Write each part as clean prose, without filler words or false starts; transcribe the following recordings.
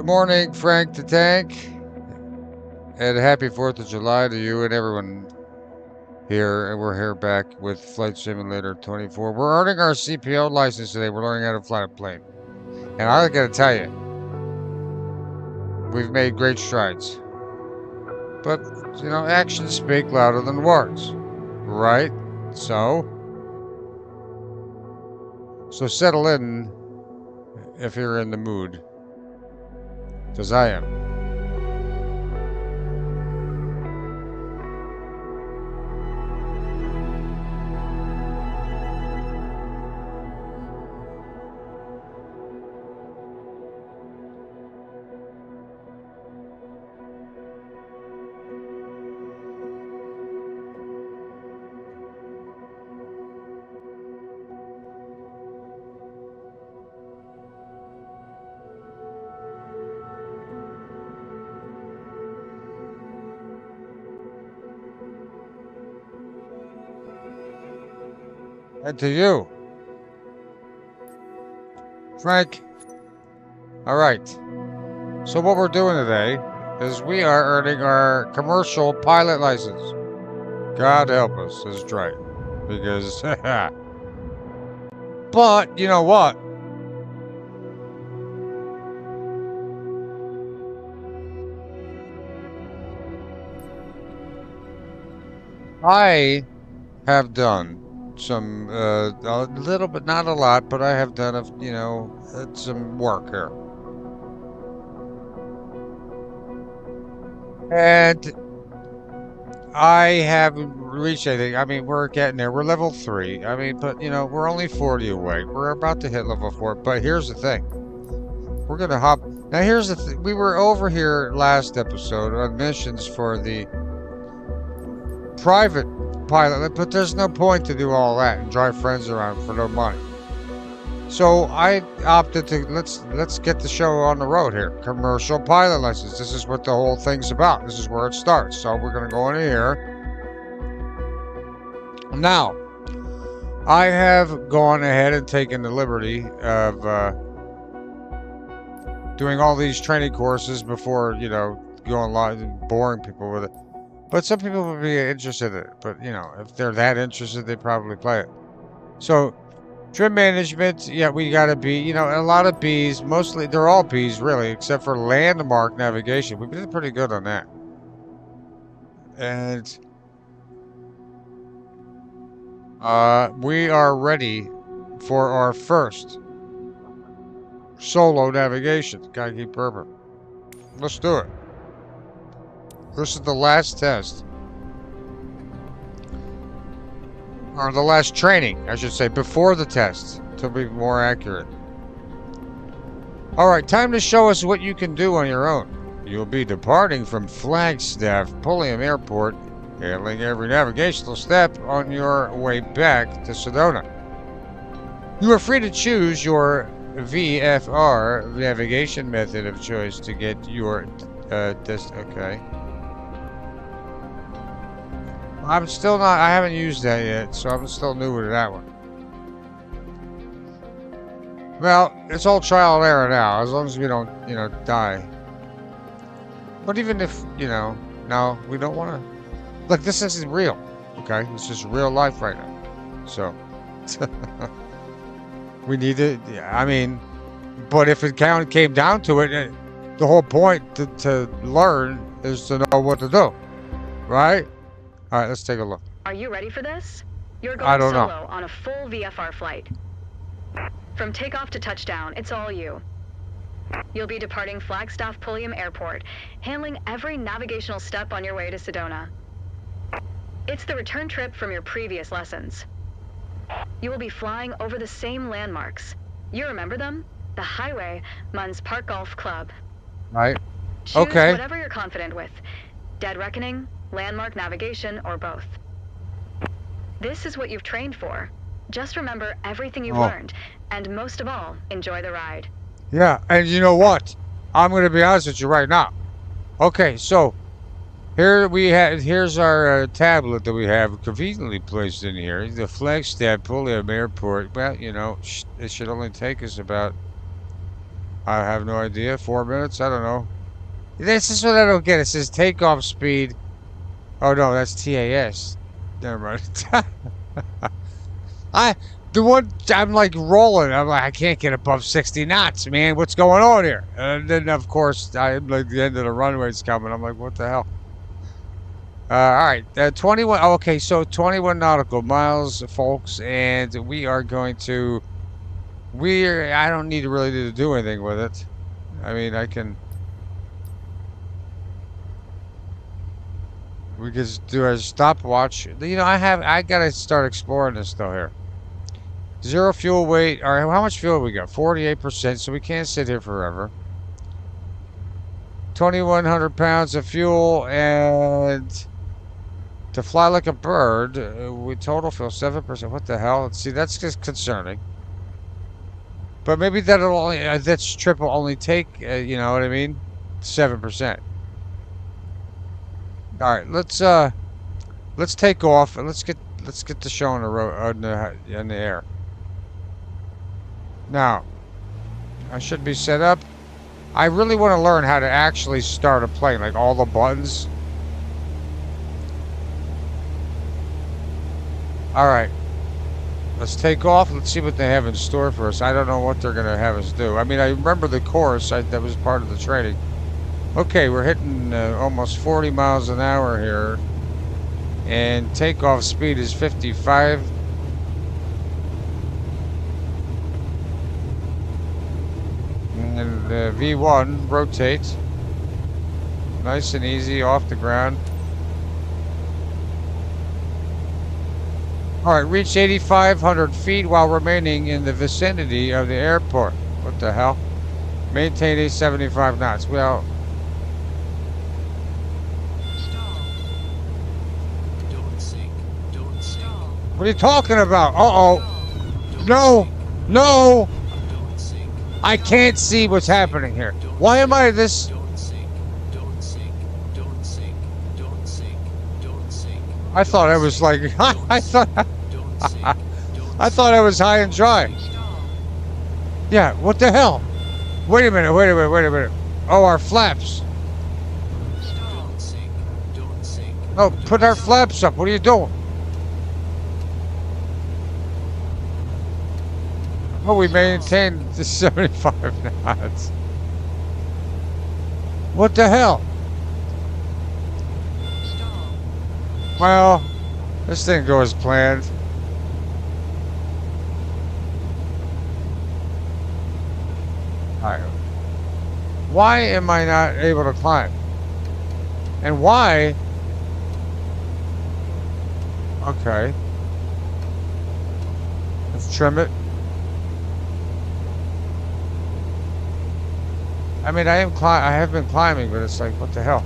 morning, Frank the Tank, and happy 4th of July to you and everyone here. And we're here back with Flight Simulator 24. We're earning our CPL license today. We're learning how to fly a plane. And I gotta tell you, we've made great strides. But, actions speak louder than words, right? So settle in if you're in the mood, because I am. And to you, Frank. All right. So what we're doing today is we are earning our commercial pilot license. God help us, is right. Because, but you know what? I have done some, a little bit, not a lot, but I have done, some work here. And I haven't reached anything. I mean, we're getting there. We're level 3. I mean, but, we're only 40 away. We're about to hit level 4. But here's the thing. We're going to hop. Now, here's the thing. We were over here last episode on missions for the private pilot, but there's no point to do all that and drive friends around for no money. So I opted to let's get the show on the road here. Commercial pilot license. This is what the whole thing's about. This is where it starts. So we're gonna go in here. Now, I have gone ahead and taken the liberty of doing all these training courses before, going live and boring people with it. But some people would be interested in it. But, if they're that interested, they probably play it. So, trim management, yeah, we got to be, a lot of Bs. Mostly, they're all Bs, really, except for landmark navigation. We've been pretty good on that. And we are ready for our first solo navigation. Gotta keep burping. Let's do it. This is the last test. Or the last training, I should say, before the test, to be more accurate. Alright, time to show us what you can do on your own. You'll be departing from Flagstaff Pulliam Airport, handling every navigational step on your way back to Sedona. You are free to choose your VFR navigation method of choice to get your okay. I'm still not, I haven't used that yet, so I'm still new to that one. Well, it's all trial and error now, as long as we don't, die. But even if, no, we don't want to. Look, this isn't real, okay? This is real life right now. So, we need to, I mean, but if it came down to it, the whole point to learn is to know what to do, right? All right, let's take a look. Are you ready for this? You're going solo on a full VFR flight. From takeoff to touchdown, it's all you. You'll be departing Flagstaff Pulliam Airport, handling every navigational step on your way to Sedona. It's the return trip from your previous lessons. You will be flying over the same landmarks. You remember them? The highway, Munns Park Golf Club. Right. Choose whatever you're confident with. Dead Reckoning, landmark navigation, or both. This is what you've trained for. Just remember everything you've learned, and most of all, enjoy the ride. Yeah, and you know what? I'm going to be honest with you right now. Okay, so here's our tablet that we have conveniently placed in here. The Flagstaff Pulliam Airport. Well, it should only take us about I have no idea. 4 minutes? I don't know. This is what I don't get. It says takeoff speed. Oh no, that's TAS. Never mind. I the one I'm like rolling. I'm like I can't get above 60 knots, man. What's going on here? And then of course I'm like the end of the runway's coming. I'm like, what the hell? All right, 21. Okay, so 21 nautical miles, folks, and we are going to. I don't need to really need to do anything with it. I mean, I can. We could just do a stopwatch. You know, I gotta start exploring this though here. Zero fuel weight. All right, how much fuel we got? 48%. So we can't sit here forever. 2,100 pounds of fuel and. To fly like a bird, we total fuel 7%. What the hell? See, that's just concerning. But maybe that'll only that trip will only take, you know what I mean, 7%. All right, let's take off and let's get the show on the road in the air. Now, I should be set up. I really want to learn how to actually start a plane, like all the buttons. All right, let's take off. Let's see what they have in store for us. I don't know what they're going to have us do. I mean, I remember the course. That was part of the training. Okay, we're hitting almost 40 miles an hour here. And takeoff speed is 55. And V1, rotate. Nice and easy off the ground. All right, reach 8,500 feet while remaining in the vicinity of the airport. What the hell? Maintain a 75 knots. Well, don't sink. Don't sink. What are you talking about? Uh-oh. No. No. Don't sink. I can't see what's happening here. Why am I this? Don't sink. Don't sink. Don't sink. Don't sink. Don't sink. I thought I was like, I thought I was high and dry. Yeah, what the hell? Wait a minute, wait a minute, wait a minute. Oh, our flaps. Don't sink. Don't sink. No, put our flaps up. What are you doing? Oh, we maintained the 75 knots. What the hell? Well, this didn't go as planned. Alright. Why am I not able to climb? And why? Okay. Let's trim it. I mean, I have been climbing, but it's like, what the hell?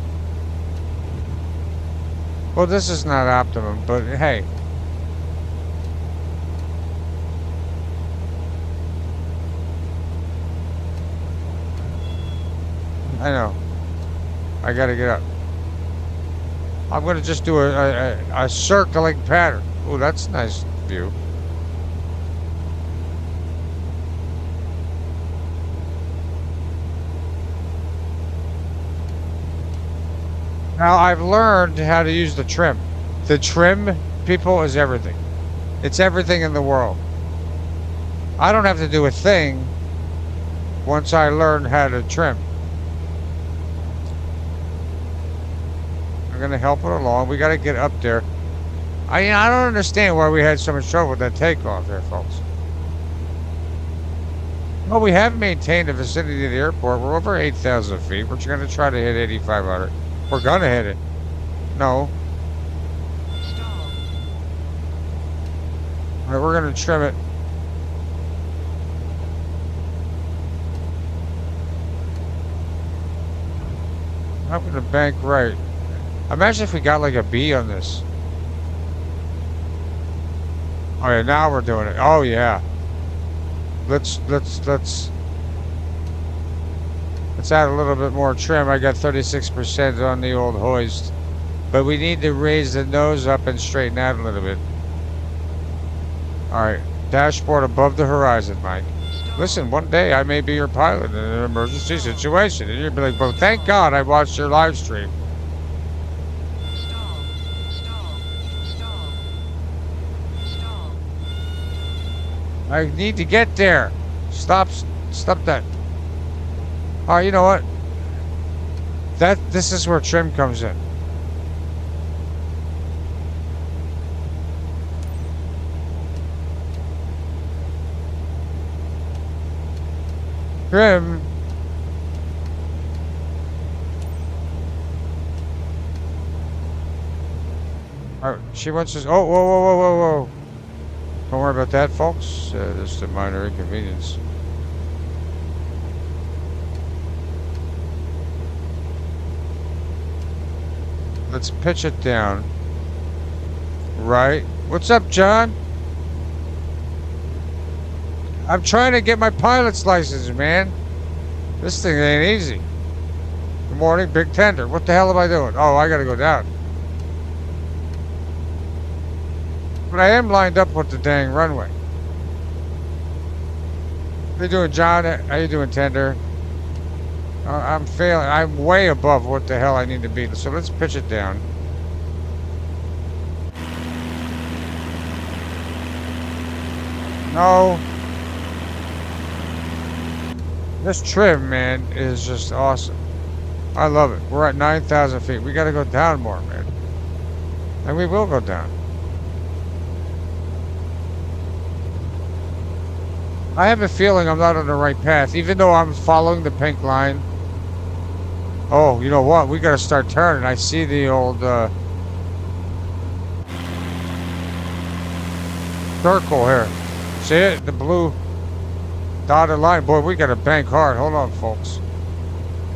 Well, this is not optimum, but hey. I know. I gotta get up. I'm gonna just do a circling pattern. Oh, that's a nice view. Now I've learned how to use the trim. The trim, people, is everything. It's everything in the world. I don't have to do a thing once I learn how to trim. I'm gonna help it along. We gotta get up there. I don't understand why we had so much trouble with that takeoff there, folks. Well, we have maintained the vicinity of the airport. We're over 8,000 feet. We're gonna try to hit 8,500. We're gonna hit it. No. All right, we're gonna trim it. I'm gonna bank right. Imagine if we got like a B on this. Oh yeah, now we're doing it. Oh yeah. Let's add a little bit more trim. I got 36% on the old hoist. But we need to raise the nose up and straighten out a little bit. Alright. Dashboard above the horizon, Mike. Listen, one day I may be your pilot in an emergency situation. And you'd be like, well, thank God I watched your live stream. I need to get there. Stop that. Oh, you know what? This is where trim comes in. Trim. She wants us. Oh, whoa. Don't worry about that, folks. Just a minor inconvenience. Let's pitch it down. Right. What's up, John? I'm trying to get my pilot's license, man. This thing ain't easy. Good morning, Big Tender. What the hell am I doing? Oh, I gotta go down. But I am lined up with the dang runway. How you doing, John? How you doing, Tender? I'm failing. I'm way above what the hell I need to be. So let's pitch it down. No. This trim, man, is just awesome. I love it. We're at 9,000 feet. We got to go down more, man. And we will go down. I have a feeling I'm not on the right path, even though I'm following the pink line. Oh, you know what? We got to start turning. I see the old circle here. See it? The blue dotted line. Boy, we got to bank hard. Hold on, folks.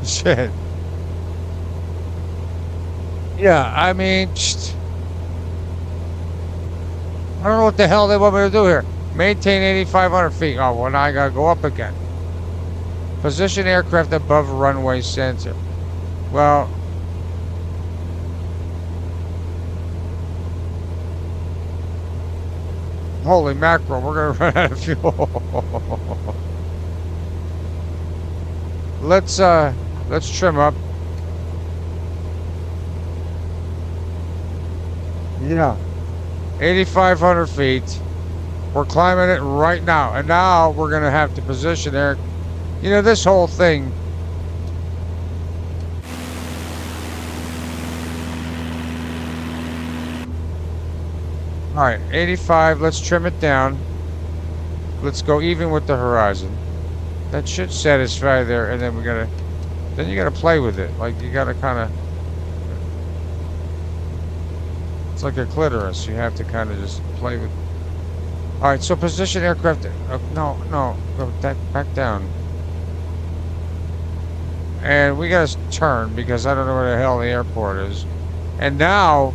Shit. Yeah, I mean, I don't know what the hell they want me to do here. Maintain 8,500 feet. Oh, well, now I got to go up again. Position aircraft above runway center. Well, holy mackerel, we're going to run out of fuel. Let's trim up. Yeah. 8,500 feet. We're climbing it right now. And now we're going to have to position there. You know, this whole thing. All right, 85. Let's trim it down. Let's go even with the horizon. That should satisfy there. And then then you gotta play with it. Like you gotta kind of. It's like a clitoris. You have to kind of just play with. All right, so position aircraft. No, go back down. And we gotta turn because I don't know where the hell the airport is. And now.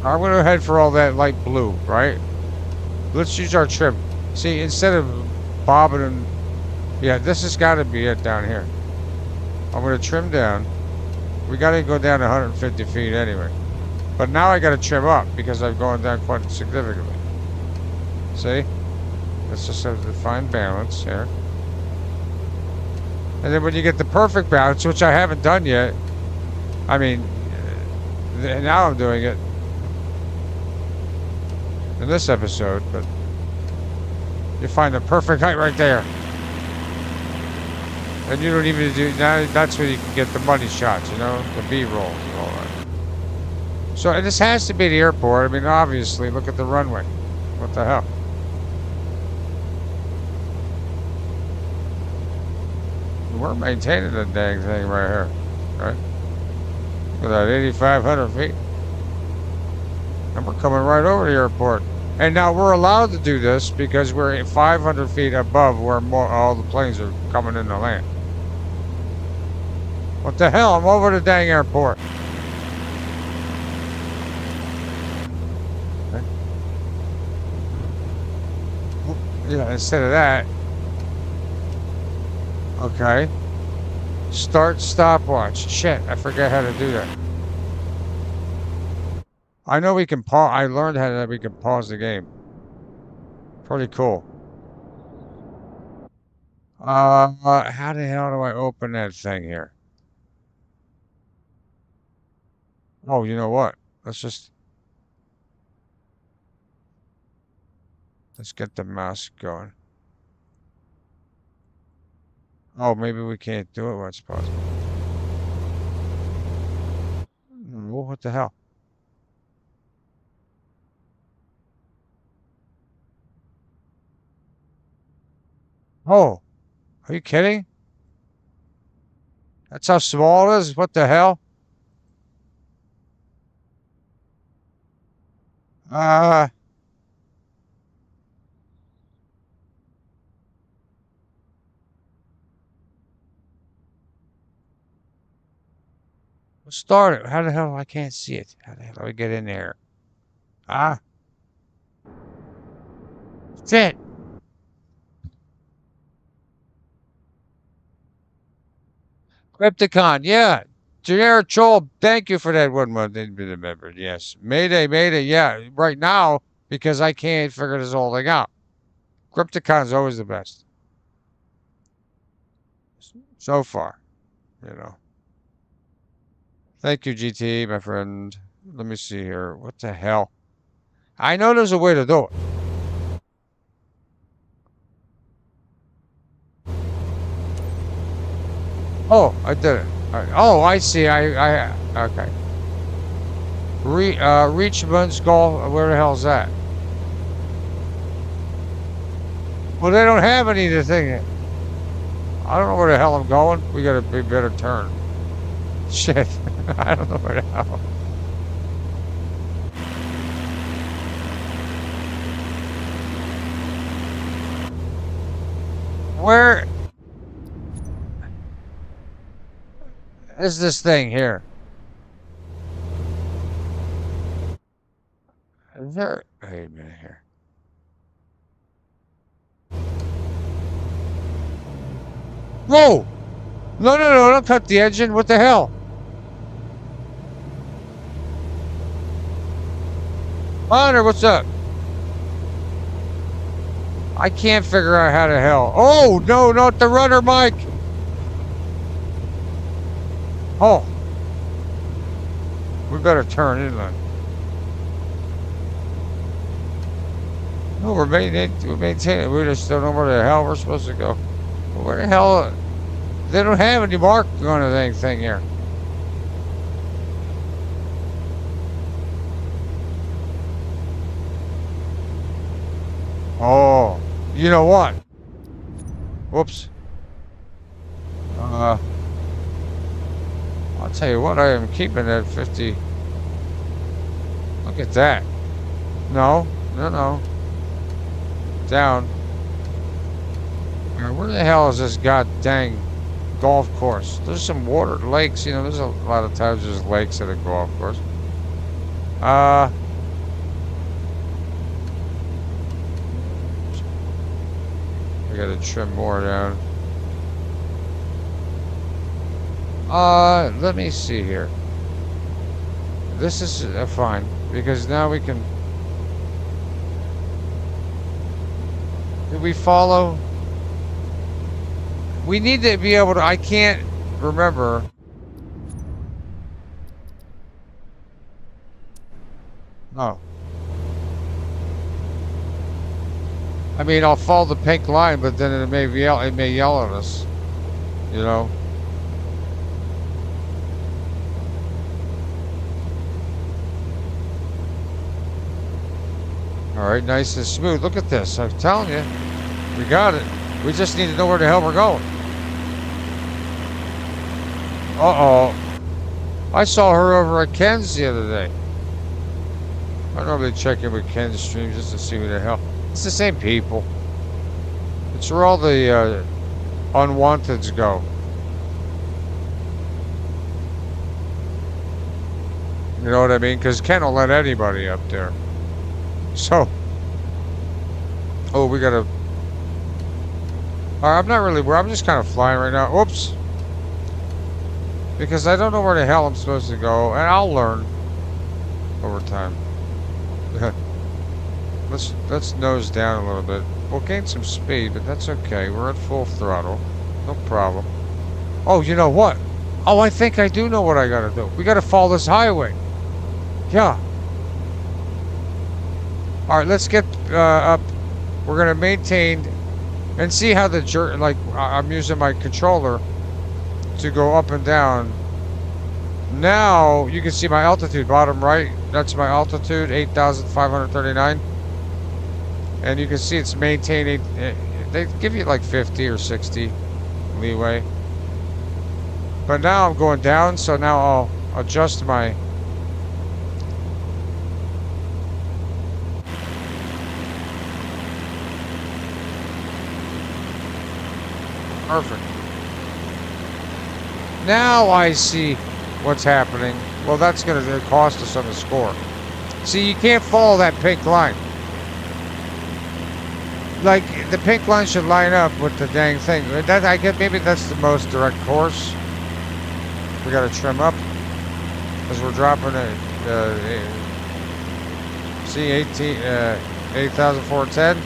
I'm gonna head for all that light blue, right? Let's use our trim. See, instead of bobbing and yeah, this has got to be it down here. I'm gonna trim down. We got to go down 150 feet anyway. But now I got to trim up because I've gone down quite significantly. See? Let's just have the fine balance here. And then when you get the perfect balance, which I haven't done yet, I mean, now I'm doing it in this episode, but you find the perfect height right there. And you don't even do, now that's where you can get the money shots, you know, the B-rolls and all that. So, and this has to be the airport. I mean, obviously, look at the runway. What the hell? We're maintaining the dang thing right here, right? With that 8,500 feet. And we're coming right over the airport. And now we're allowed to do this because we're 500 feet above where all the planes are coming in to land. What the hell? I'm over the dang airport. Okay. Yeah, instead of that. Okay. Start stopwatch. Shit, I forget how to do that. I know we can pause. I learned how that we can pause the game. Pretty cool. How the hell do I open that thing here? Oh, you know what? Let's get the mouse going. Oh, maybe we can't do it when it's possible. What the hell? Oh, are you kidding? That's how small it is? What the hell? Uh, start it. How the hell? I can't see it. How the hell do I get in there? Ah, that's it. Crypticon, yeah. Generic troll, thank you for that 1 month remembered. Yes. Mayday, Mayday, yeah. Right now, because I can't figure this whole thing out. Crypticon's always the best. So far, you know. Thank you, GT, my friend. Let me see here. What the hell? I know there's a way to do it. Oh, I did it. All right. Oh, I see. Okay. Richmond's Golf. Where the hell's that? Well, they don't have any of the thing. I don't know where the hell I'm going. We got a big better turn. Shit. I don't know where the hell. Where is this thing here? Is there? Wait a minute here. Whoa! No, no, no! Don't cut the engine. What the hell? Honor, what's up? I can't figure out how the hell. Oh, no, not the rudder, Mike. Oh. We better turn inland. No, we're maintaining. We just don't know where the hell we're supposed to go. Where the hell? They don't have any mark on anything here. Oh, you know what? Whoops. I'll tell you what, I am keeping that 50. Look at that. No, no, no. Down. Where the hell is this god dang golf course? There's some water, lakes, you know, there's a lot of times there's lakes at a golf course. I gotta trim more down. Let me see here. This is fine, because now we can... Did we follow? We need to be able to... I can't remember. No. I mean, I'll follow the pink line, but then it may yell at us. You know? All right, nice and smooth. Look at this. I'm telling you, we got it. We just need to know where the hell we're going. Uh-oh. I saw her over at Ken's the other day. I normally check in with Ken's stream just to see who the hell. It's the same people. It's where all the unwanteds go. You know what I mean? Because Ken will let anybody up there. So, oh, we gotta. I'm not really. I'm just kind of flying right now. Whoops. Because I don't know where the hell I'm supposed to go, and I'll learn. over time. Let's nose down a little bit. We'll gain some speed, but that's okay. We're at full throttle. No problem. Oh, you know what? Oh, I think I do know what I gotta do. We gotta follow this highway. Yeah. All right, let's get up. We're gonna maintain and see how the I'm using my controller to go up and down. Now you can see my altitude, bottom right. That's my altitude, 8,539. And you can see it's maintaining. They give you like 50 or 60 leeway. But now I'm going down, so now I'll adjust my. Perfect. Now I see what's happening. Well, that's going to cost us on the score. See, you can't follow that pink line. Like, the pink line should line up with the dang thing. I get maybe that's the most direct course. We got to trim up as we're dropping it. See, 8,410.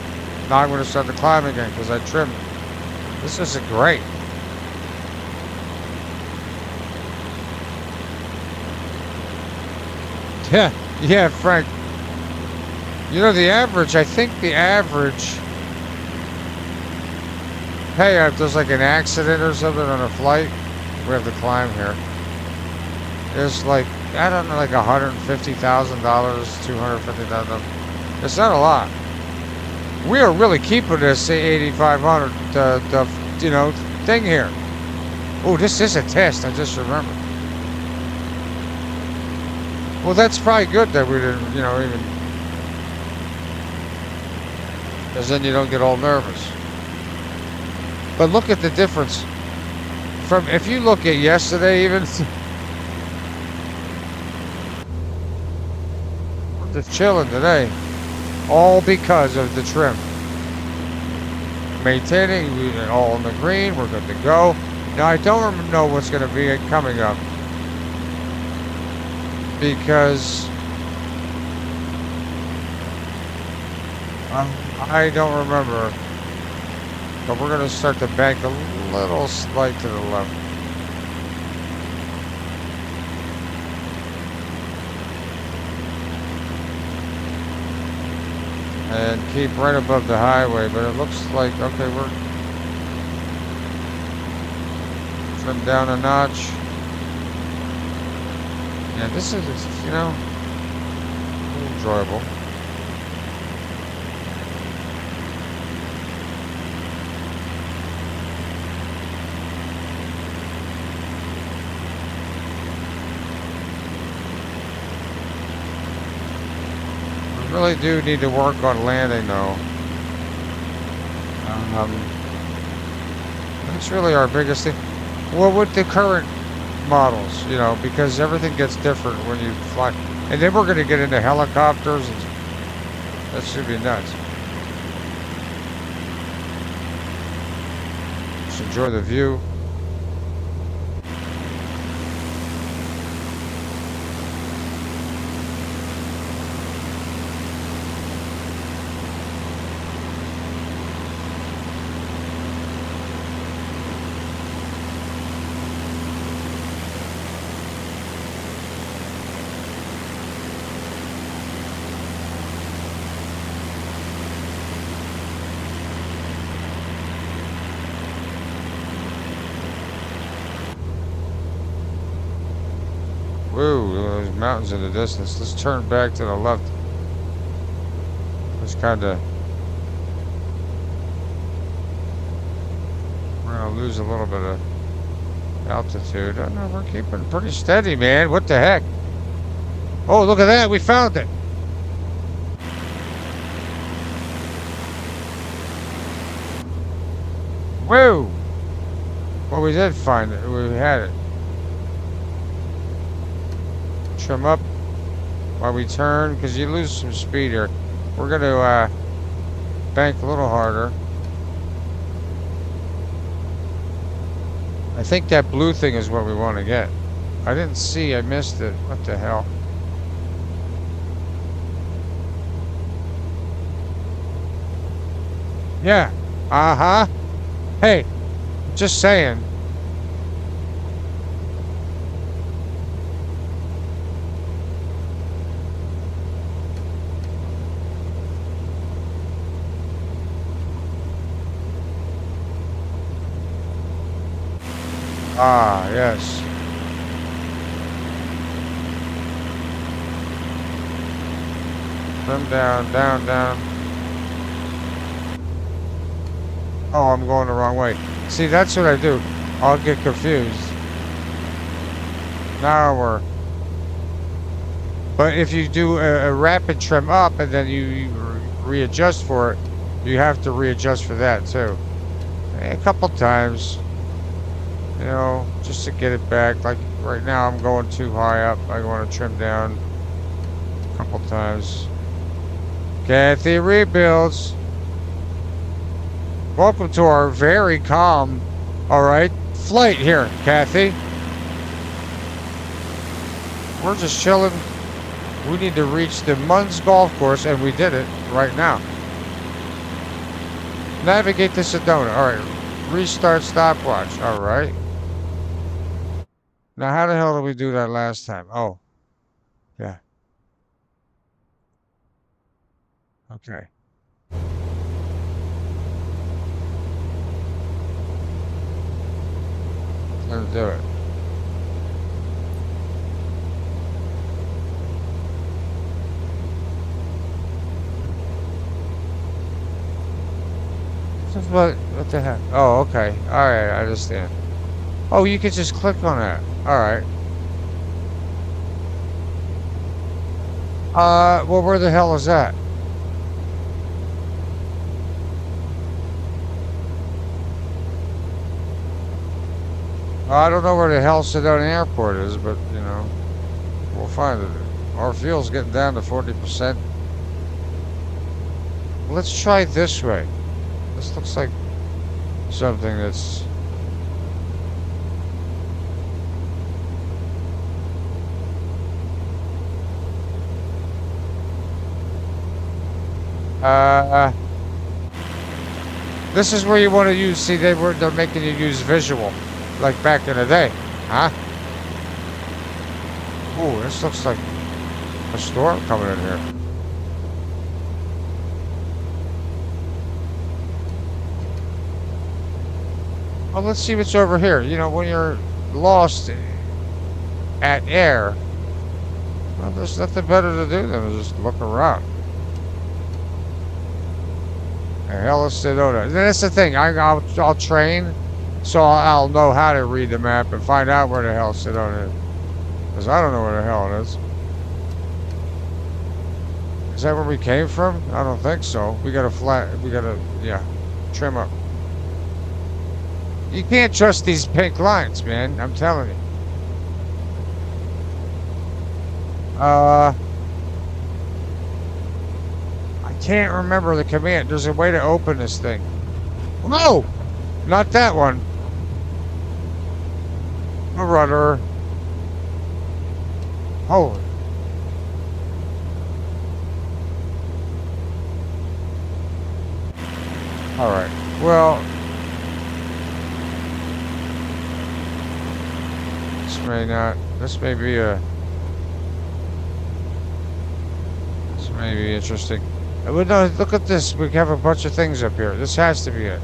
Now I'm going to start the climb again because I trimmed. This isn't great. Yeah, Frank. You know, the average, I think the average. Hey, if there's like an accident or something on a flight, we have to climb here. There's like, I don't know, like $150,000, $250,000. It's not a lot. We are really keeping this 8,500, thing here. Oh, this is a test. I just remembered. Well, that's probably good that we didn't, even. Because then you don't get all nervous. But look at the difference. If you look at yesterday, even. We're just chilling today. All because of the trim. Maintaining, all in the green, we're good to go. Now, I don't know what's going to be coming up. Because I don't remember. But we're going to start to bank a little slight to the left. And keep right above the highway, but it looks like, okay, we're trim down a notch. Yeah, this is, enjoyable. We really do need to work on landing, though. That's really our biggest thing. Well, with the current models, because everything gets different when you fly. And then we're going to get into helicopters. And that should be nuts. Just enjoy the view. Woo, those mountains in the distance. Let's turn back to the left. It's kind of. We're going to lose a little bit of altitude. Oh, no, we're keeping pretty steady, man. What the heck? Oh, look at that. We found it. Woo! Well, we did find it. We had it. Trim up while we turn, because you lose some speed here. We're going to bank a little harder. I think that blue thing is what we want to get. I didn't see. I missed it. What the hell? Yeah. Uh-huh. Hey, just saying. Ah, yes. Come down, down, down. Oh, I'm going the wrong way. See, that's what I do. I'll get confused. Now we're... But if you do a rapid trim up and then you readjust for it, you have to readjust for that too. A couple times, you know, just to get it back. Like right now, I'm going too high up. I want to trim down a couple times. Kathy rebuilds. Welcome to our very calm, all right, flight here, Kathy. We're just chilling. We need to reach the Munns Golf Course, and we did it right now. Navigate to Sedona. All right. Restart stopwatch. All right. Now, how the hell did we do that last time? Oh, yeah. Okay. Let's do it. What the heck? Oh, okay. All right, I understand. Oh, you could just click on that. All right. Well, where the hell is that? I don't know where the hell Sedona Airport is, but, you know, we'll find it. Our fuel's getting down to 40%. Let's try this way. This looks like something that's... This is where you want to use, see, they're making you use visual, like back in the day, huh? Ooh, this looks like a storm coming in here. Well, let's see what's over here. You know, when you're lost at air, well, there's nothing better to do than to just look around. The hell is Sedona? That's the thing. I'll train, so I'll know how to read the map and find out where the hell Sedona is. Because I don't know where the hell it is. Is that where we came from? I don't think so. We got to, yeah, trim up. You can't trust these pink lines, man. I'm telling you. I can't remember the command. There's a way to open this thing. No! Not that one. A rudder. Holy. Alright. Well. This may be a... This may be interesting. But no, look at this. We have a bunch of things up here. This has to be it.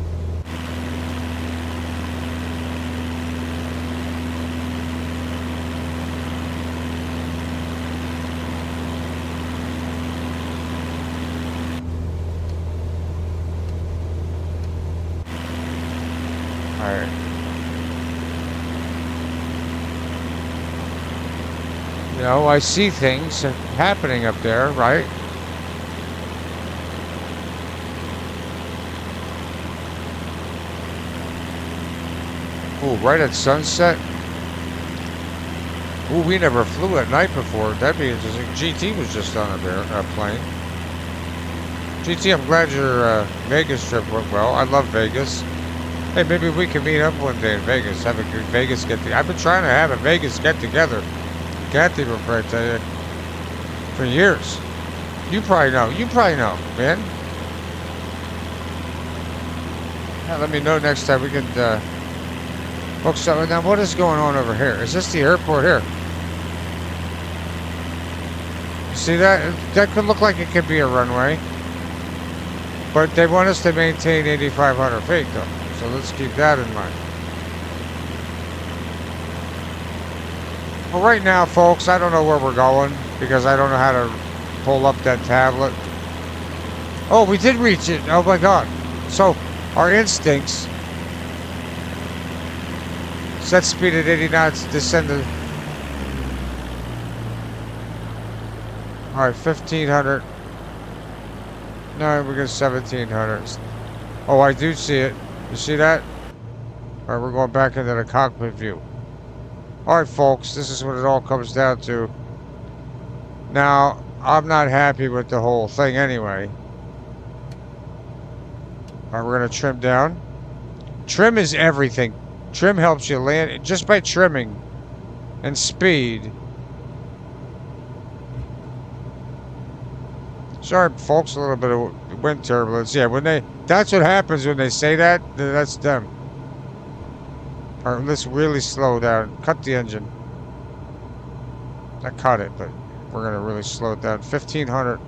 Alright. You know, I see things happening up there, right? Ooh, right at sunset? Ooh, we never flew at night before. That'd be interesting. GT was just on a plane. GT, I'm glad your Vegas trip went well. I love Vegas. Hey, maybe we can meet up one day in Vegas. Have a good Vegas get-together. I've been trying to have a Vegas get-together. Kathy will probably tell you for years. You probably know, man. Yeah, let me know next time we can book something. Now, what is going on over here? Is this the airport here? See that? That could look like it could be a runway. But they want us to maintain 8,500 feet, though. So let's keep that in mind. Well, right now, folks, I don't know where we're going because I don't know how to pull up that tablet. Oh, we did reach it. Oh, my God. So, our instincts. Set speed at 80 knots, descend to... Alright, 1,500. No, we got 1,700. Oh, I do see it. You see that? Alright, we're going back into the cockpit view. Alright, folks, this is what it all comes down to. Now, I'm not happy with the whole thing anyway. Alright, we're going to trim down. Trim is everything. Trim helps you land. Just by trimming and speed. Sorry, folks, a little bit of wind turbulence. Yeah, that's what happens when they say that. That's them. Alright, let's really slow down. Cut the engine. I cut it, but we're going to really slow it down. 1,500.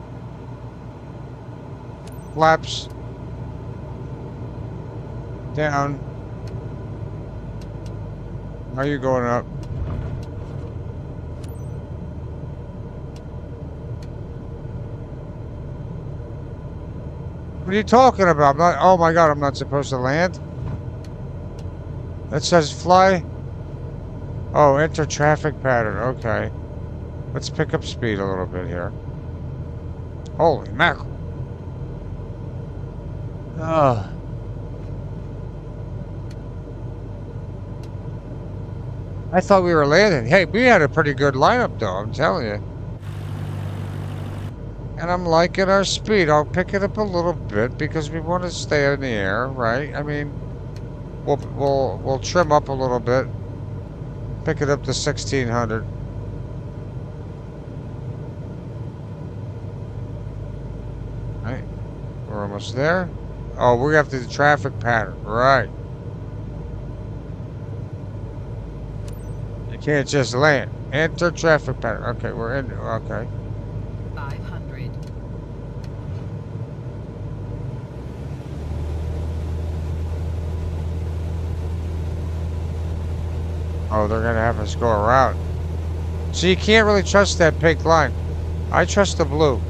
Flaps. Down. How are you going up? What are you talking about? Oh my God, I'm not supposed to land? That says fly. Oh, enter traffic pattern. Okay. Let's pick up speed a little bit here. Holy mackerel. Ugh. I thought we were landing. Hey, we had a pretty good lineup though, I'm telling you. And I'm liking our speed. I'll pick it up a little bit because we want to stay in the air, right? I mean, we'll trim up a little bit. Pick it up to 1,600. Right. We're almost there. Oh, we have the traffic pattern. Right. You can't just land. Enter traffic pattern. Okay, we're in. Okay. 500. Oh, they're gonna have us go around. So you can't really trust that pink line. I trust the blue.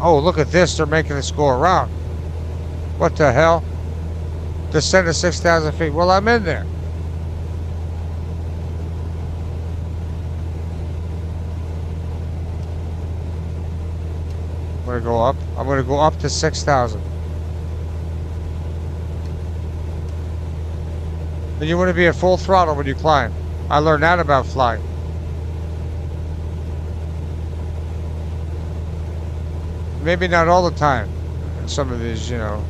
Oh, look at this. They're making us go around. What the hell? Descend to 6,000 feet. Well, I'm in there. I'm gonna go up. I'm gonna go up to 6,000. And you want to be at full throttle when you climb. I learned that about flying. Maybe not all the time. Some of these, you know.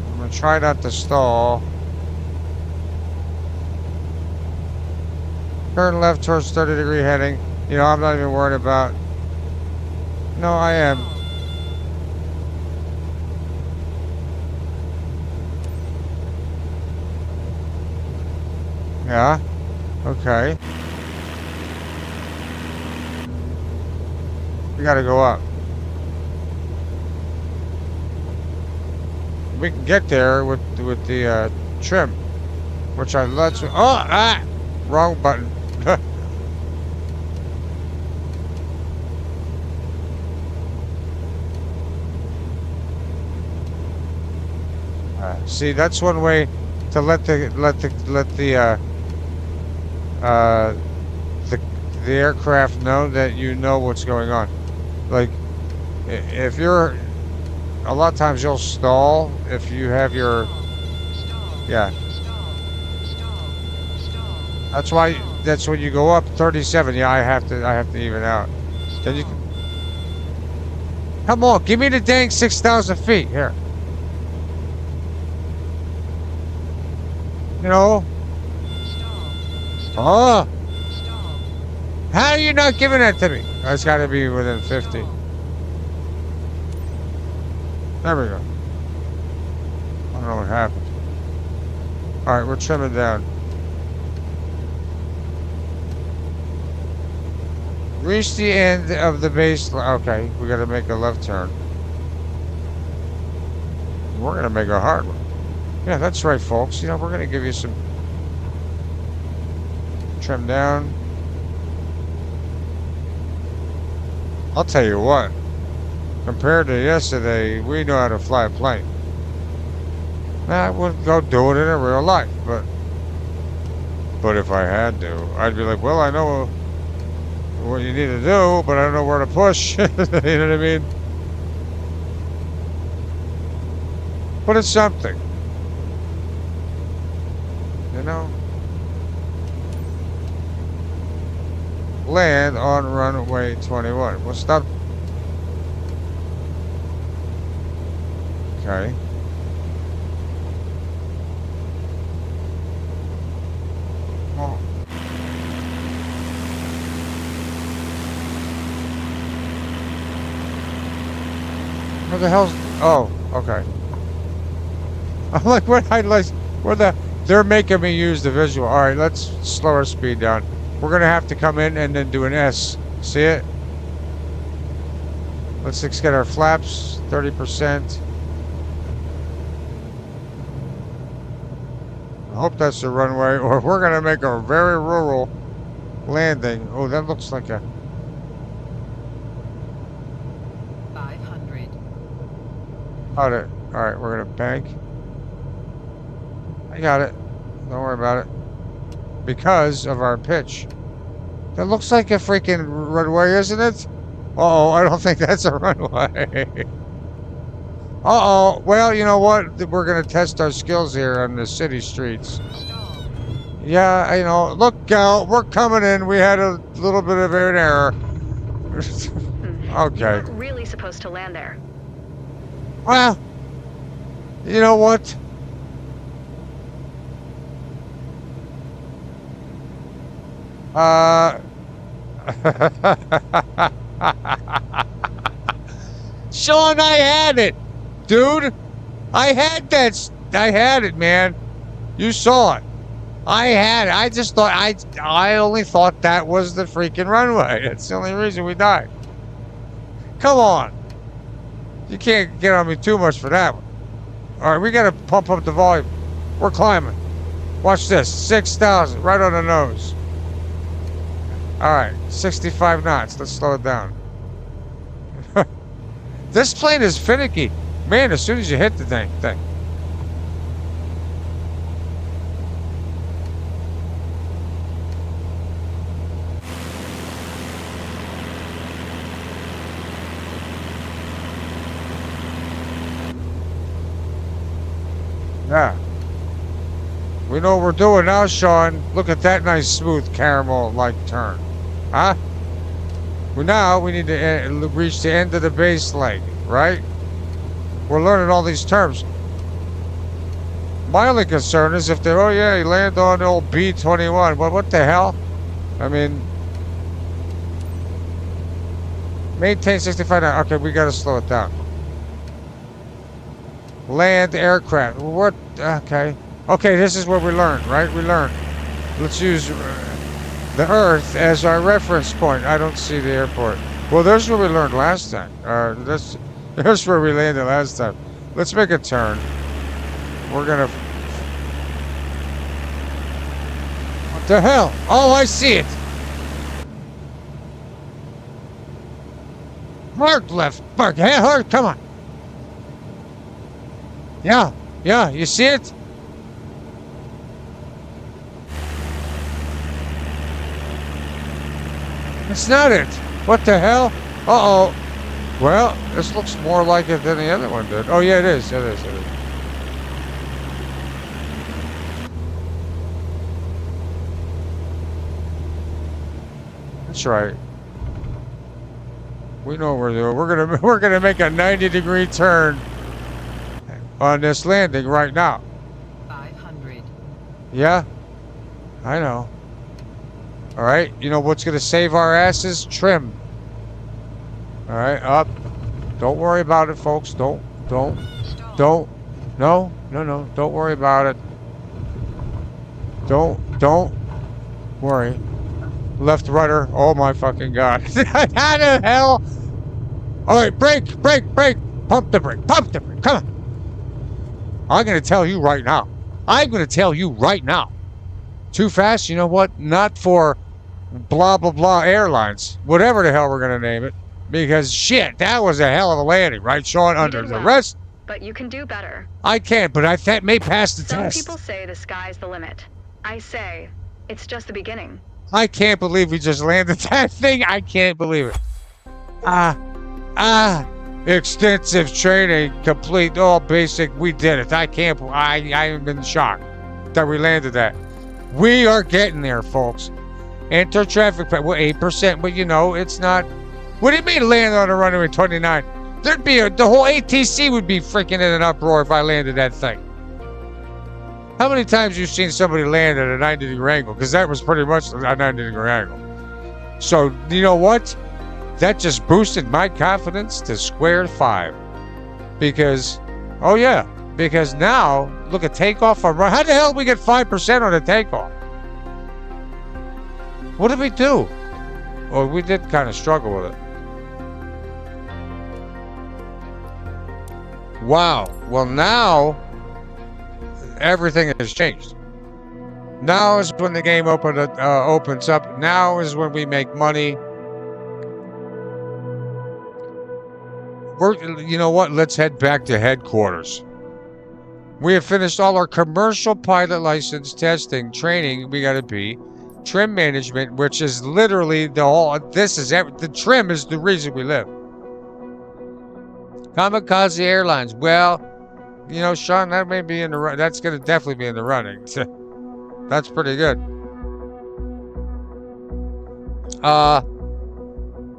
I'm gonna try not to stall. Turn left towards 30-degree heading. You know, I'm not even worried about. No, I am. Yeah. Okay. We gotta go up. We can get there with the trim, which I let. Wrong button. See, that's one way to let the aircraft know that you know what's going on. Like, if you're, a lot of times you'll stall if you have your, yeah. That's when you go up 37. Yeah, I have to even out. Then you, come on, give me the dang 6,000 feet here. You know? Oh! How are you not giving that to me? That's got to be within 50. There we go. I don't know what happened. Alright, we're trimming down. Reach the end of the base. Okay, we gotta make a left turn. We're gonna make a hard one. Yeah, that's right, folks. You know, we're gonna give you some trim down. I'll tell you what. Compared to yesterday, we know how to fly a plane. Now, I wouldn't go do it in a real life, but if I had to, I'd be like, well, I know what you need to do, but I don't know where to push. You know what I mean? But it's something. You know? Land on runway 21. We'll stop. Okay. Oh. Where the hell's... Oh, okay. I'm like, where the... They're making me use the visual. Alright, let's slow our speed down. We're gonna have to come in and then do an S. See it? Let's get our flaps, 30%. I hope that's the runway, or we're gonna make a very rural landing. Oh, that looks like a... 500. Got it. Alright, we're gonna bank. I got it. Don't worry about it. Because of our pitch. That looks like a freaking runway, isn't it? Uh-oh, I don't think that's a runway. Uh-oh. Well, you know what? We're going to test our skills here on the city streets. Yeah, you know, look out. We're coming in. We had a little bit of an error. Okay. You weren't really supposed to land there. Well, you know what? Sean, I had it, dude. I had it, man. You saw it. I had it. I just thought I only thought that was the freaking runway. That's the only reason we died. Come on. You can't get on me too much for that one. All right, we got to pump up the volume. We're climbing. Watch this. 6,000 right on the nose. All right, 65 knots. Let's slow it down. This plane is finicky. Man, as soon as you hit the dang thing. Yeah. We know what we're doing now, Sean. Look at that nice smooth caramel-like turn. Huh? Well, now we need to reach the end of the base leg, right? We're learning all these terms. My only concern is if they're, oh yeah, you land on the old B-21. Well, what the hell? I mean, maintain 65 now. Okay, we gotta slow it down. Land aircraft. What? Okay. Okay, this is where we learned, right? We learned. Let's use the Earth as our reference point. I don't see the airport. Well, there's where we learned last time. There's where we landed last time. Let's make a turn. We're gonna... What the hell? Oh, I see it! Mark left. Mark, hey, come on. Yeah, you see it? It's not it. What the hell? Uh-oh. Well, this looks more like it than the other one did. Oh, yeah, it is. It is. That's right. We know what we're doing. We're gonna make a 90-degree turn on this landing right now. 500. Yeah, I know. All right, you know what's gonna save our asses? Trim. All right, up. Don't worry about it, folks. Don't Don't. Don't. No. Don't worry about it. Don't worry. Left rudder. Oh my fucking god. How the hell? Alright, brake. Pump the brake. Come on. I'm going to tell you right now. Too fast? You know what? Not for blah, blah, blah airlines. Whatever the hell we're going to name it. Because shit, that was a hell of a landing, right, Sean? Under the rest. But you can do better. I can't, but that may pass the test. Some people say the sky's the limit. I say it's just the beginning. I can't believe we just landed that thing. I can't believe it. Extensive training complete. All basic. We did it. I am in shock that we landed that. We are getting there, folks. Enter traffic. Well, 8%, but you know it's not. What do you mean land on a runway 29? There'd be the whole ATC would be freaking in an uproar if I landed that thing. How many times you seen somebody land at a 90-degree angle? Because that was pretty much a 90-degree angle. So, you know what? That just boosted my confidence to square 5. Because, oh yeah, because now, look at takeoff on run. How the hell did we get 5% on the takeoff? What did we do? Well, we did kind of struggle with it. Wow. Well, now everything has changed. Now is when the game opens up. Now is when we make money. You know what? Let's head back to headquarters. We have finished all our commercial pilot license testing, training. We got to be trim management, which is literally the whole. The trim is the reason we live. Kamikaze Airlines. Well, you know, Sean, that may be in the. That's going to definitely be in the running. That's pretty good.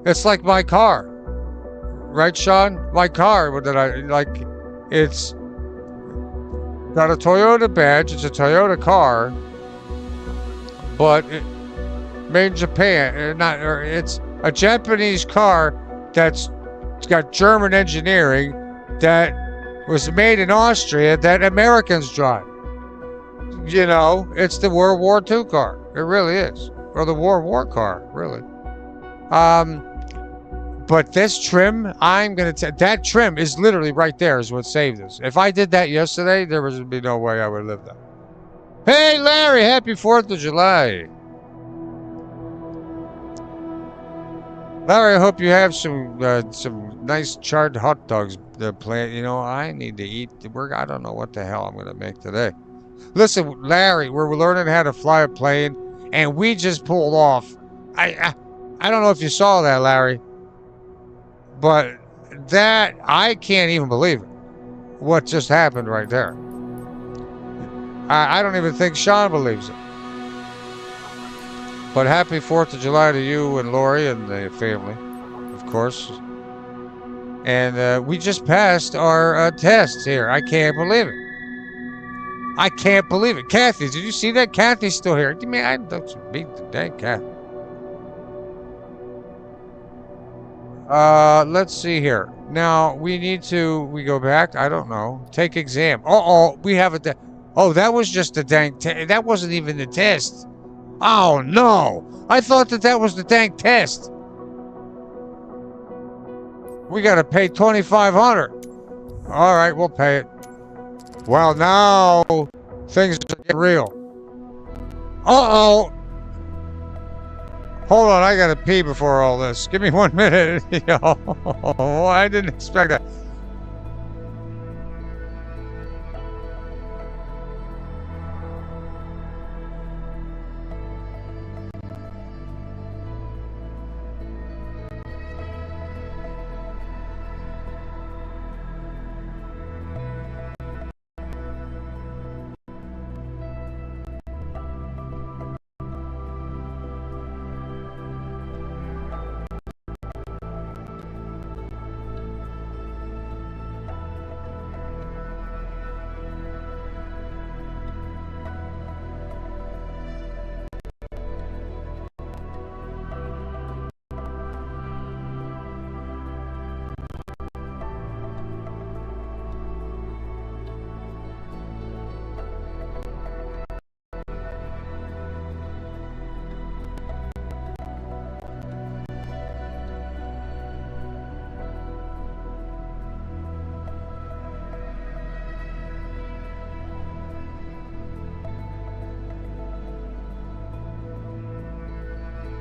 It's like my car, right, Sean? My car that I like. It's got a Toyota badge. It's a Toyota car, but made in Japan. It's a Japanese car that's got German engineering that was made in Austria that Americans drive. You know, it's the World War II car. It really is. Or the World War car, really. But this trim, I'm going to that trim is literally right there is what saved us. If I did that yesterday, there would be no way I would live that. Hey, Larry, happy 4th of July. Larry, I hope you have some nice charred hot dogs planned. You know, I need to eat. I don't know what the hell I'm going to make today. Listen, Larry, we're learning how to fly a plane, and we just pulled off. I don't know if you saw that, Larry, but that I can't even believe it. What just happened right there? I don't even think Sean believes it. But happy 4th of July to you and Lori and the family, of course. And we just passed our test here. I can't believe it. I can't believe it. Kathy, did you see that? Kathy's still here. Give me, I don't beat the dang Kathy. Let's see here. Now, we go back. I don't know. Take exam. We have a, oh, that was just a dang, that wasn't even the test. Oh, no. I thought that was the dang test. We got to pay $2,500. All right, we'll pay it. Well, now things are getting real. Uh-oh. Hold on, I got to pee before all this. Give me 1 minute. Yo, I didn't expect that.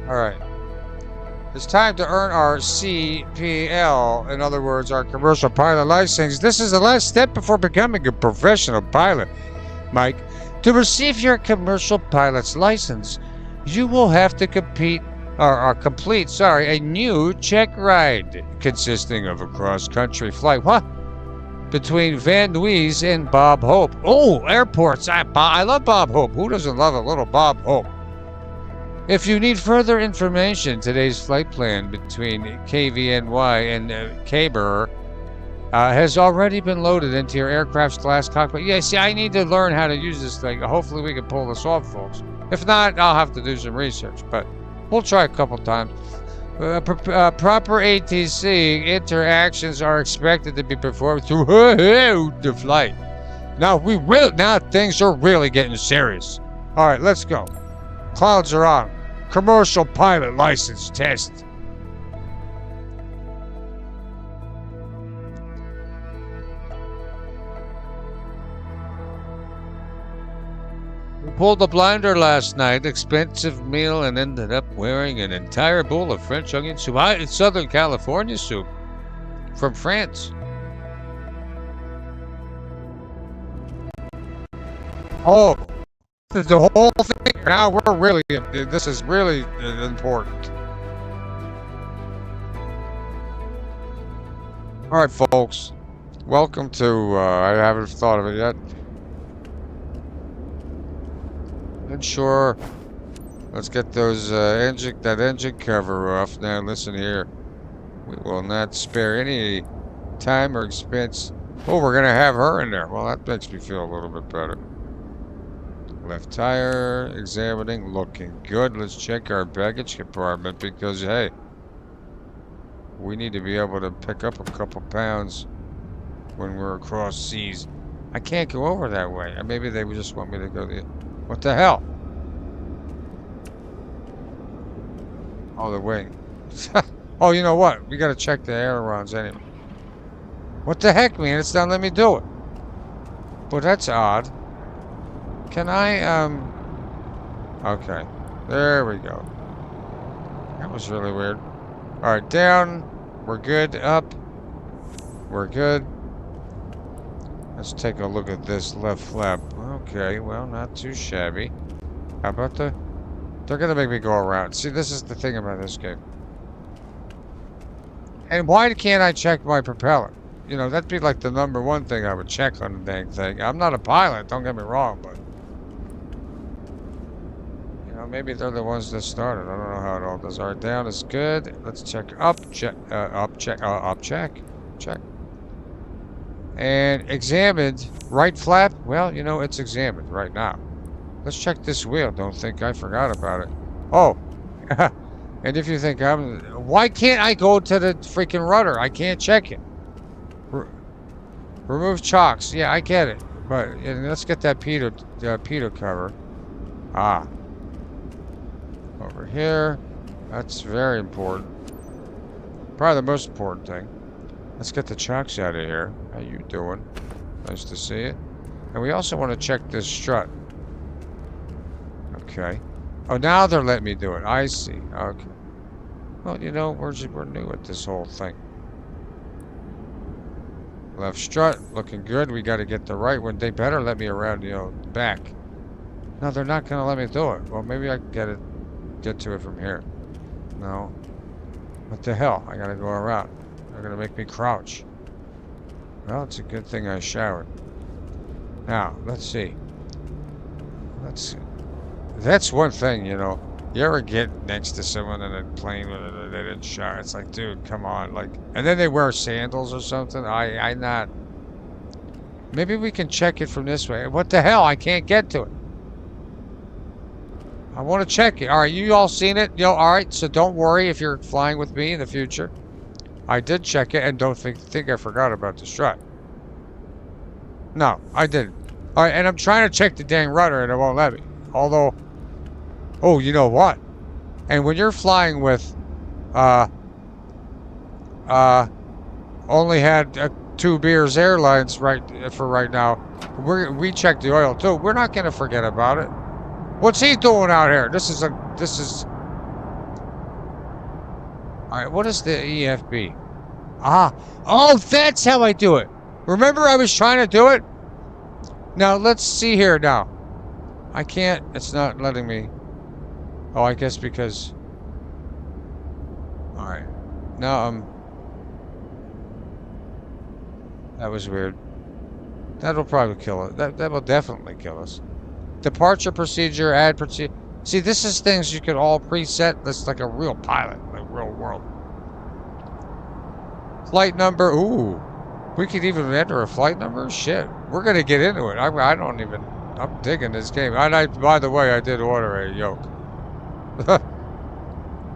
Alright. It's time to earn our CPL, in other words, our commercial pilot license. This is the last step before becoming a professional pilot, Mike. To receive your commercial pilot's license, you will have to complete a new check ride consisting of a cross-country flight. What? Between Van Nuys and Bob Hope. Oh, airports. I love Bob Hope. Who doesn't love a little Bob Hope? If you need further information, today's flight plan between KVNY and Caber has already been loaded into your aircraft's glass cockpit. Yeah, see, I need to learn how to use this thing. Hopefully we can pull this off, folks. If not, I'll have to do some research, but we'll try a couple times. Proper ATC interactions are expected to be performed through the flight. Now things are really getting serious. All right, let's go. Clouds are on. Commercial pilot license test. We pulled the blinder last night, expensive meal, and ended up wearing an entire bowl of French onion soup. It's Southern California soup from France. Oh, the whole thing. Now this is really important. All right, folks. Welcome to, I haven't thought of it yet. Sure. Let's get those that engine cover off. Now listen here. We will not spare any time or expense. Oh, we're gonna have her in there. Well, that makes me feel a little bit better. Left tire, examining, looking good. Let's check our baggage compartment because hey, we need to be able to pick up a couple pounds when we're across seas. I can't go over that way. Maybe they just want me to go the. What the hell? Oh, the wing. Oh, you know what? We gotta check the ailerons anyway. What the heck, man? It's not letting me do it. Well, that's odd. Can I, Okay. There we go. That was really weird. Alright, down. We're good. Up. We're good. Let's take a look at this left flap. Okay, well, not too shabby. How about they're gonna make me go around. See, this is the thing about this game. And why can't I check my propeller? You know, that'd be like the #1 thing I would check on the dang thing. I'm not a pilot, don't get me wrong, but... You know, maybe they're the ones that started. I don't know how it all does. Alright, down is good. Let's check up. Check. Check. And examined. Right flap. Well, you know, it's examined right now. Let's check this wheel. Don't think I forgot about it. Oh. And if you think why can't I go to the freaking rudder? I can't check it. Remove chocks. Yeah, I get it. But let's get that pitot cover. Ah. Over here. That's very important. Probably the most important thing. Let's get the chocks out of here. How you doing? Nice to see you. And we also want to check this strut. Okay. Oh, now they're letting me do it. I see. Okay. Well, you know, we're new at this whole thing. Left strut, looking good. We got to get the right one. They better let me around, you know, back. No, they're not going to let me do it. Well, maybe I can get to it from here. No. What the hell? I got to go around. They're going to make me crouch. Well, it's a good thing I showered. Now, let's see. That's one thing, you know. You ever get next to someone in a plane when they didn't shower? It's like, dude, come on. Like, and then they wear sandals or something. I not. Maybe we can check it from this way. What the hell? I can't get to it. I want to check it. All right, you all seen it? You know, all right, so don't worry if you're flying with me in the future. I did check it, and don't think I forgot about the strut. No, I didn't. All right, and I'm trying to check the dang rudder, and it won't let me. Although, oh, you know what? And when you're flying with, only had 2 Beers Airlines for right now, we checked the oil too. We're not gonna forget about it. What's he doing out here? This is Alright, what is the EFB? Ah, oh, that's how I do it. Remember I was trying to do it? Now, let's see here now. I can't, it's not letting me. Oh, I guess because... Alright. Now, that was weird. That'll probably kill it. That will definitely kill us. Departure procedure, add procedure. See, this is things you could all preset. That's like a real pilot, like real world. Flight number. Ooh. We could even enter a flight number? Shit. We're going to get into it. I don't even... I'm digging this game. By the way, I did order a yoke.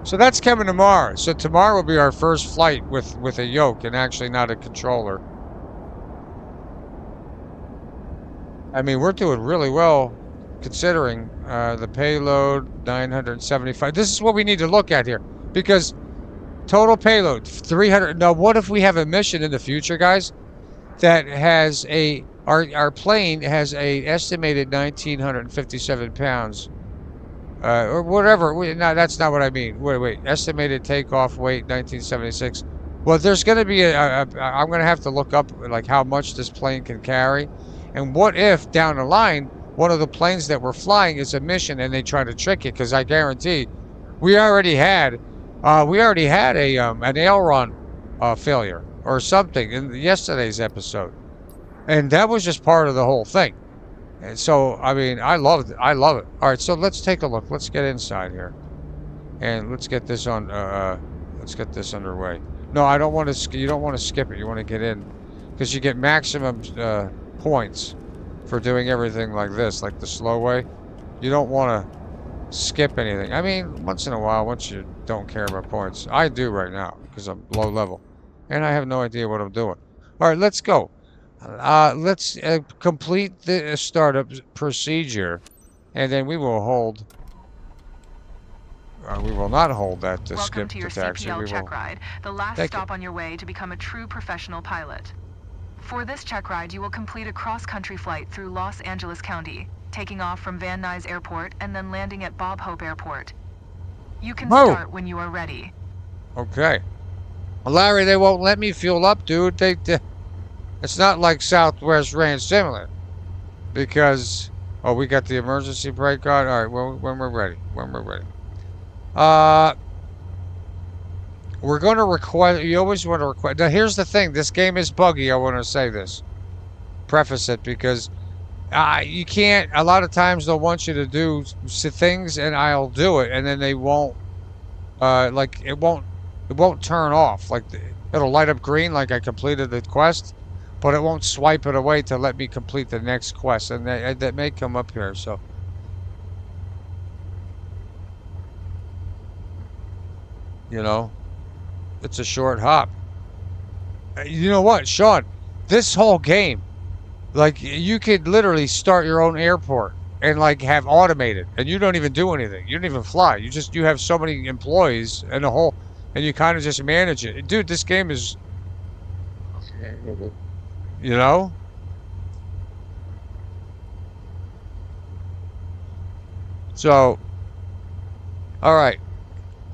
So that's coming tomorrow. So tomorrow will be our first flight with a yoke and actually not a controller. I mean, we're doing really well considering the payload, 975. This is what we need to look at here. Because total payload, 300. Now, what if we have a mission in the future, guys, that has a... Our plane has a estimated 1,957 pounds. Or whatever. No, that's not what I mean. Wait. Estimated takeoff weight, 1976. Well, there's going to be I'm going to have to look up, like, how much this plane can carry. And what if, down the line, one of the planes that we're flying is a mission and they try to trick it? Because I guarantee we already had a an aileron failure or something in yesterday's episode. And that was just part of the whole thing. And so, I mean, I love it. All right, so let's take a look. Let's get inside here. And let's get this on, let's get this underway. No, I don't want to, you don't want to skip it. You want to get in. Because you get maximum points for doing everything like this, like the slow way. You don't want to skip anything. I mean, once in a while, once you don't care about points. I do right now, because I'm low level. And I have no idea what I'm doing. All right, let's go. Let's complete the startup procedure, and then we will hold. We will not hold that to skip the taxi. Welcome to your CPL check ride, the last stop on your way to become a true professional pilot. For this check ride, you will complete a cross-country flight through Los Angeles County, taking off from Van Nuys Airport and then landing at Bob Hope Airport. You can start when you are ready. Okay. Well, Larry, they won't let me fuel up, dude. It's not like Southwest Range Simulator. Because, oh, we got the emergency brake on? All right, well, when we're ready. We're going to request, you always want to request. Now, here's the thing. This game is buggy. I want to say this. Preface it, because you can't, a lot of times they'll want you to do things, and I'll do it, and then they won't, like, it won't turn off. Like, it'll light up green like I completed the quest, but it won't swipe it away to let me complete the next quest, and that may come up here, so. You know, it's a short hop. You know what, Sean? This whole game, like, you could literally start your own airport and, like, have automated, and you don't even do anything. You don't even fly. You have so many employees and and you kind of just manage it. Dude, this game is, you know? So, all right.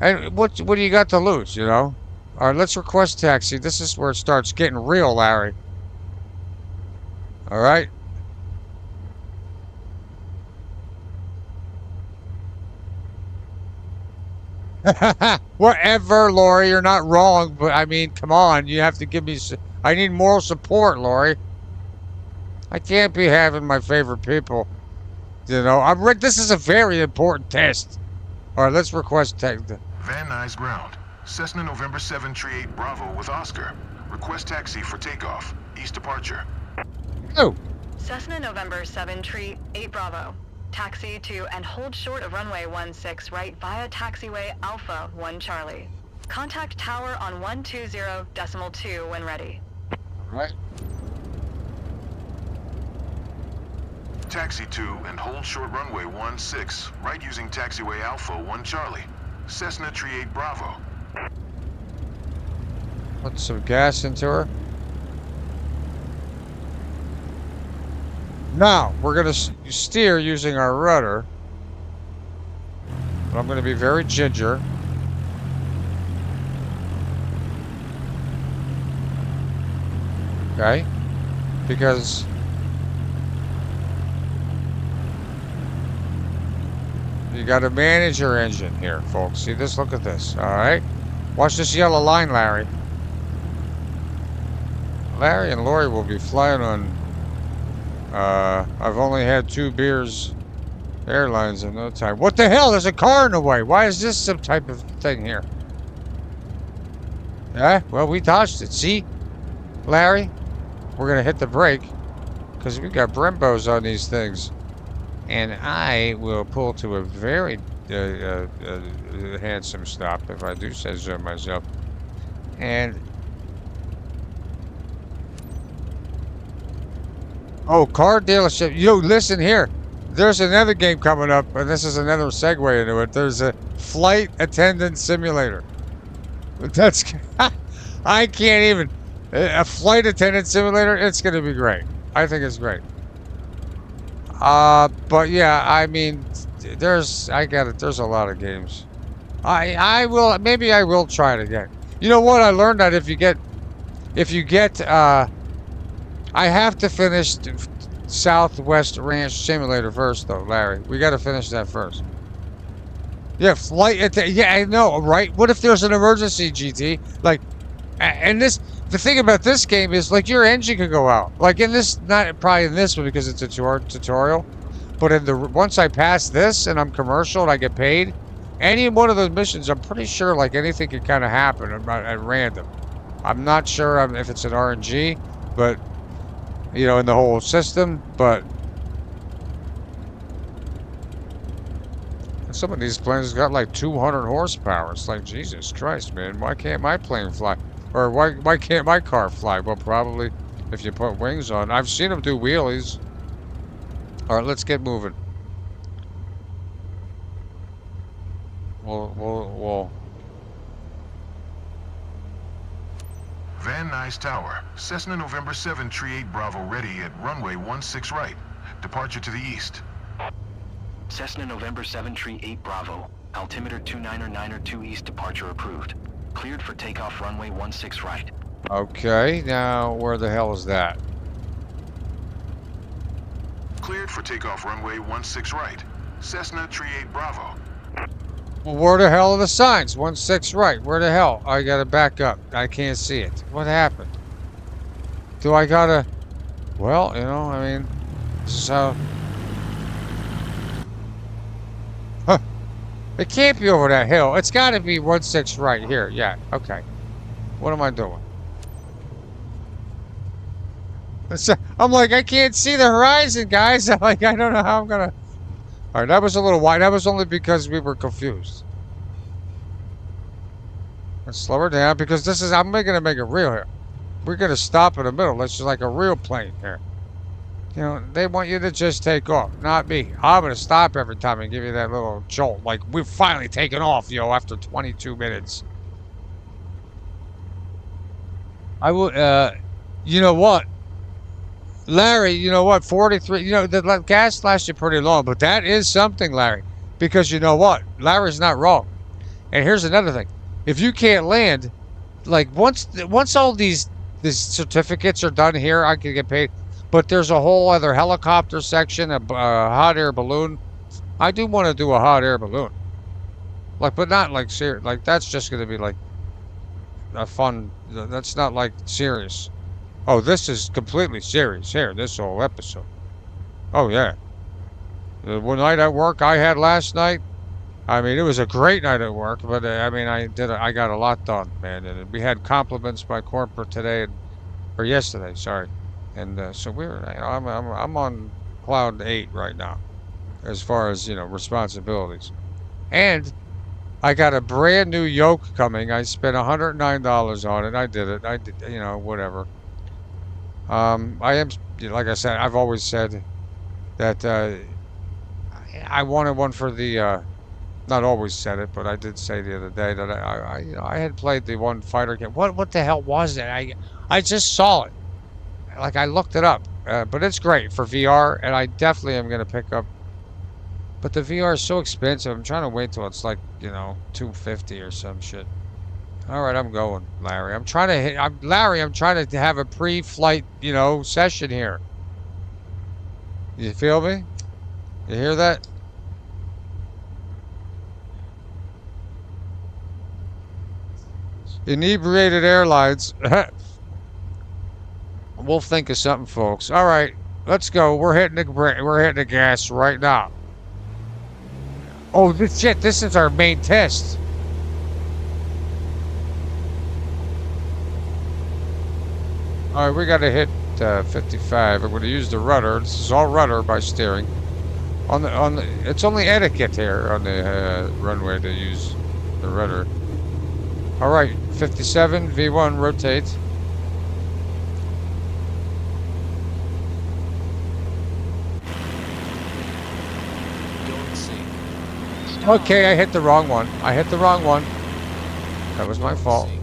And what do you got to lose, you know? All right, let's request taxi. This is where it starts getting real, Larry. All right. Whatever, Lori, you're not wrong, but I mean, come on, you have to give me. I need moral support, Lori. I can't be having my favorite people. You know, this is a very important test. All right, let's request taxi. Van Nuys ground. Cessna November 7 Tree 8 Bravo with Oscar. Request taxi for takeoff. East departure. Oh. Cessna November 7 Tree 8 Bravo. Taxi to and hold short of runway 16 right via taxiway Alpha 1 Charlie. Contact tower on 120.2 when ready. All right. Taxi to and hold short runway 16 right using taxiway Alpha 1 Charlie. Cessna Tree 8 Bravo. Put some gas into her. Now, we're going to steer using our rudder. But I'm going to be very ginger. Okay? Because you got to manage your engine here, folks. See this? Look at this. All right? Watch this yellow line, Larry. Larry and Lori will be flying on, I've only had 2 beers airlines in no time. What the hell? There's a car in the way. Why is this some type of thing here? Yeah, well, we dodged it. See, Larry? We're going to hit the brake because we got Brembos on these things. And I will pull to a very handsome stop, if I do say so myself. And oh, car dealership. Yo, listen here. There's another game coming up, and this is another segue into it. There's a flight attendant simulator. That's I can't even. A flight attendant simulator. It's gonna be great. I think it's great. But yeah, I mean, there's a lot of games. I will try it again. You know what? I learned that if you get, I have to finish Southwest Ranch Simulator first, though, Larry. We got to finish that first. Yeah, yeah, I know, right? What if there's an emergency, GT? Like, and the thing about this game is, like, your engine could go out. Like in this, not probably in this one because it's a tutorial, but once I pass this and I'm commercial and I get paid, any one of those missions, I'm pretty sure like anything could kind of happen at random. I'm not sure if it's an RNG, but you know, in the whole system, but some of these planes got like 200 horsepower. It's like, Jesus Christ, man, why can't my plane fly? Or why can't my car fly? Well, probably if you put wings on. I've seen them do wheelies. All right, let's get moving. Well. Van Nuys Tower, Cessna November 7 Tree 8 Bravo ready at runway 16 right. Departure to the east. Cessna November 7 Tree 8 Bravo. Altimeter 2992 east, departure approved. Cleared for takeoff runway 16 right. Okay, now where the hell is that? Cleared for takeoff runway 16 right. Cessna Tree 8 Bravo. Well, where the hell are the signs? 16 right. Where the hell? I gotta back up. I can't see it. What happened? Do I gotta... Well, you know, I mean, this is how... Huh. It can't be over that hill. It's gotta be 16 right here. Yeah, okay. What am I doing? I'm like, I can't see the horizon, guys. I'm like, I don't know how I'm gonna... All right, that was a little wide. That was only because we were confused. Let's slow her down because this is, I'm gonna make it real here. We're gonna stop in the middle. It's just like a real plane here. You know, they want you to just take off, not me. I'm gonna stop every time and give you that little jolt. Like, we've finally taken off, yo, after 22 minutes. I will, you know what? Larry, you know what? 43, you know, the gas lasted pretty long, but that is something, Larry. Because you know what? Larry's not wrong. And here's another thing. If you can't land, like, once all these certificates are done here, I can get paid. But there's a whole other helicopter section, a hot air balloon. I do want to do a hot air balloon. Like, but not like serious. Like, that's just going to be like a fun, that's not like serious. Oh, this is completely serious here, this whole episode. Oh, yeah. The one night at work I had last night, I mean, it was a great night at work, but I mean, I got a lot done, man. And we had compliments by corporate today, or yesterday, sorry. And so I'm on cloud 8 right now, as far as, you know, responsibilities. And I got a brand new yoke coming. I spent $109 on it. I did it, you know, whatever. I am, like I said, I've always said that I wanted one for the, not always said it, but I did say the other day that I had played the one fighter game. What the hell was it? I just saw it. Like, I looked it up. But it's great for VR, and I definitely am going to pick up. But the VR is so expensive. I'm trying to wait till it's like, you know, $250 or some shit. All right, I'm going, Larry. I'm trying to hit. Larry, I'm trying to have a pre-flight, session here. You feel me? You hear that? Inebriated Airlines. We'll think of something, folks. All right, let's go. We're hitting the gas right now. Oh, this is our main test. All right, we got to hit 55. I'm going to use the rudder. This is all rudder by steering. It's only etiquette here on the runway to use the rudder. All right, 57 V1 rotate. Don't sink. Okay, I hit the wrong one. That was my fault. Sink.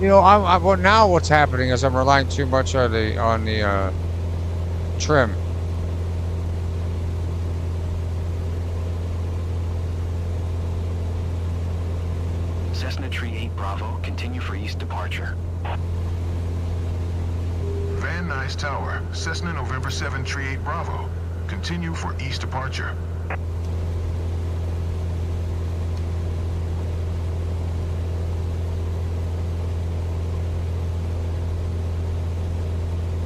Well, now what's happening is I'm relying too much on the trim. Cessna Tree 8 Bravo, continue for east departure. Van Nuys Tower, Cessna November 7 Tree 8 Bravo. Continue for east departure.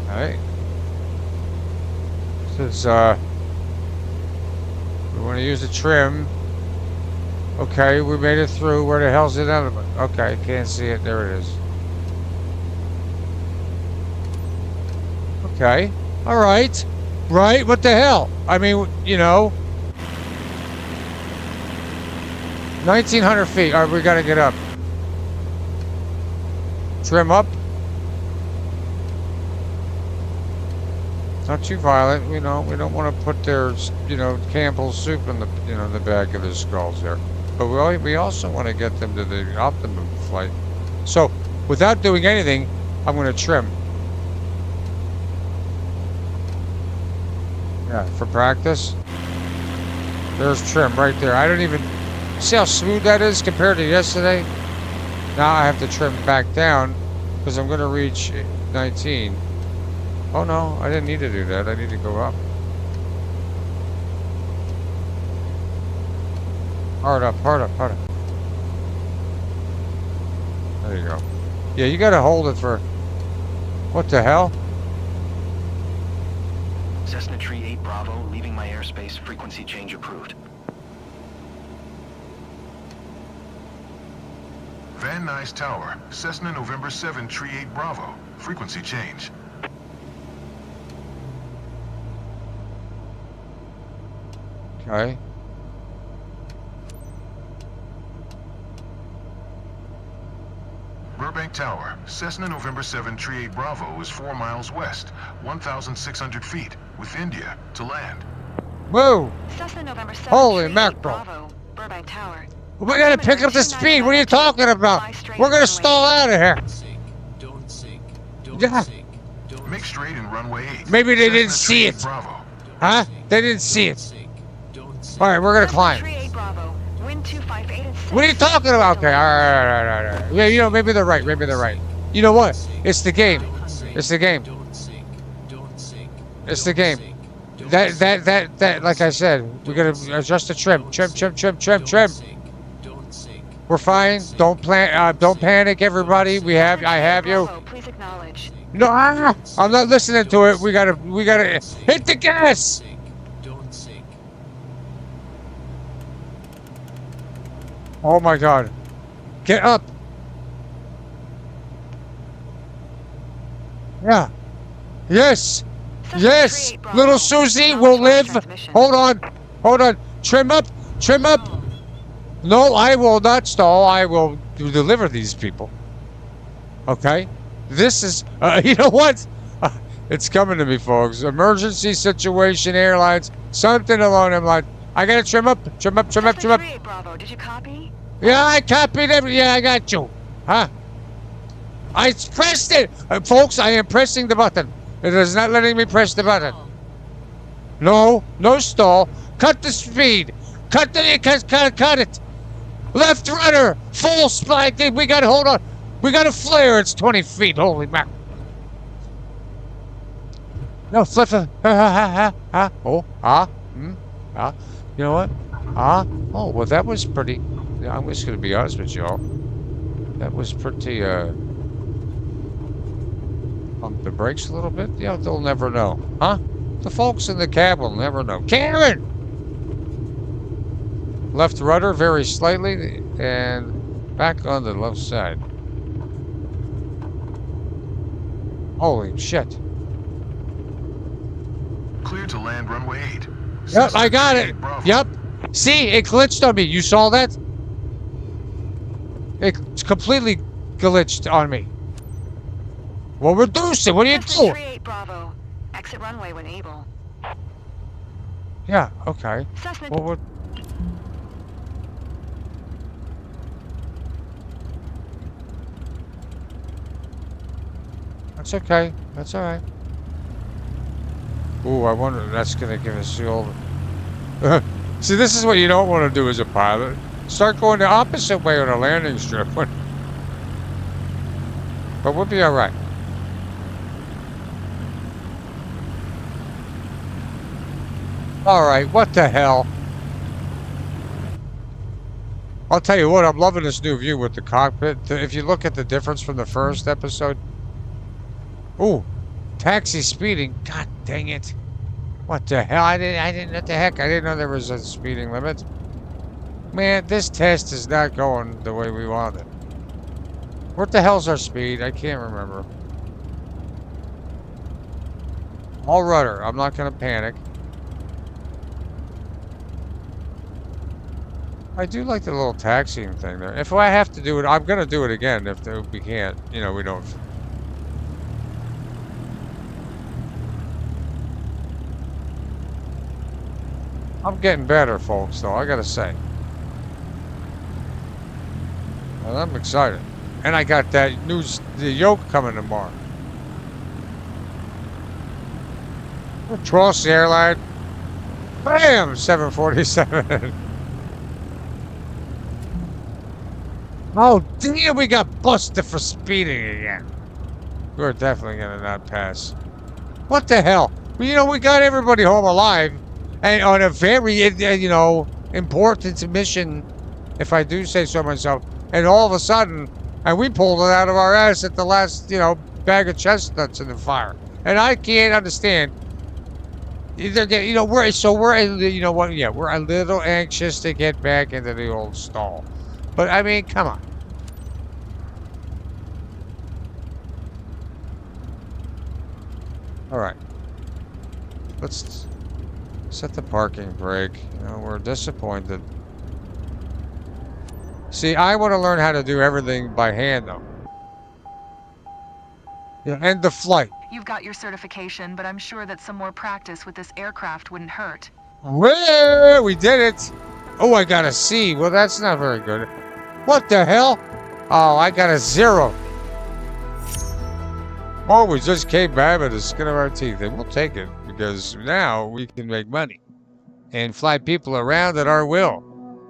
Alright. This is, we want to use the trim. Okay, we made it through. Where the hell's it out? Okay, can't see it. There it is. Okay. Alright. Right? What the hell? I mean, 1,900 feet. Alright, we gotta get up. Trim up. Not too violent, we don't want to put their, Campbell's soup in the back of their skulls there. But we also want to get them to the optimum flight. So, without doing anything, I'm going to trim. Yeah, for practice. There's trim right there. I don't even see how smooth that is compared to yesterday. Now I have to trim back down because I'm going to reach 19. Oh no, I didn't need to do that. I need to go up. Hard up. There you go. Yeah, you gotta hold it for... What the hell? Cessna Tree 8 Bravo, leaving my airspace, frequency change approved. Van Nuys Tower, Cessna November 7 Tree 8 Bravo. Frequency change. Okay. Burbank Tower, Cessna November 7 Tree 8 Bravo is 4 miles west, 1,600 feet, with India to land. Whoa! Cessna November 7 Holy Tree 8 mackerel. Bravo, Burbank Tower. We gotta pick up the speed. What are you talking about? We're gonna stall out of here. Don't sink. Yeah. Make straight in runway 8. Maybe they Cessna didn't see Tree 8 it. Bravo. Huh? They didn't see it. Don't Alright, we're gonna Cessna climb. Tree 8 Bravo, wind 258 and 6. What are you talking about? Okay, alright. Yeah, maybe they're right. You know what? It's the game. It's the game. It's the game. That, like I said, we gotta adjust the trim. Trim. We're fine. Don't panic, everybody. I have you. Bravo, please acknowledge. No, I'm not listening to it. We gotta hit the gas. Oh my God. Get up. Yeah. Yes. Yes. Little Susie will live. Hold on. Trim up. No, I will not stall. I will deliver these people. Okay? This is, you know what? It's coming to me, folks. Emergency situation, airlines, something along them lines. I gotta trim up. Cessna Tree 8 Bravo, did you copy? Yeah, I copied every. Yeah, I got you. Huh? I pressed it. Folks, I am pressing the button. It is not letting me press the button. No stall. Cut the speed. Cut it. Left rudder. Full spike. We got to hold on. We got a flare. It's 20 feet. Holy mackerel. No, flip it. Oh, you know what? Oh, well, that was pretty. I'm just going to be honest with y'all. That was pretty, pump the brakes a little bit. Yeah, they'll never know. Huh? The folks in the cab will never know. Karen! Left rudder very slightly and back on the left side. Holy shit. Clear to land runway 8. Yep, I got it. Yep. See, it glitched on me. You saw that? It's completely glitched on me. Well, reduce it. What are you doing? 38 Bravo. Exit runway when able. Yeah, okay. Well, what? That's okay. That's all right. Ooh, I wonder if that's going to give us the old... See, this is what you don't want to do as a pilot. Start going the opposite way on a landing strip. But we'll be all right. All right, what the hell? I'll tell you what, I'm loving this new view with the cockpit. If you look at the difference from the first episode... Ooh, taxi speeding. God dang it. What the hell? I didn't, what the heck? I didn't know there was a speeding limit. Man, this test is not going the way we wanted. What the hell's our speed? I can't remember. All rudder. I'm not going to panic. I do like the little taxiing thing there. If I have to do it, I'm going to do it again if we can't. You know, we don't... I'm getting better, folks, though, I gotta say. Well, I'm excited. And I got that the yoke coming tomorrow. Tross airline. Bam! 747. Oh, damn, we got busted for speeding again. We're definitely gonna not pass. What the hell? Well, you know, we got everybody home alive. And on a very, you know, important mission, if I do say so myself. And all of a sudden, and we pulled it out of our ass at the last, you know, bag of chestnuts in the fire. And I can't understand. You know, we're you know what? Yeah, we're a little anxious to get back into the old stall. But I mean, come on. All right. Let's set the parking brake. You know, we're disappointed. See, I want to learn how to do everything by hand, though. Yeah, end the flight. You've got your certification, but I'm sure that some more practice with this aircraft wouldn't hurt. Well, we did it. Oh, I got a C. Well, that's not very good. What the hell? Oh, I got a 0. Oh, we just came back with the skin of our teeth, and we'll take it. Because now we can make money and fly people around at our will.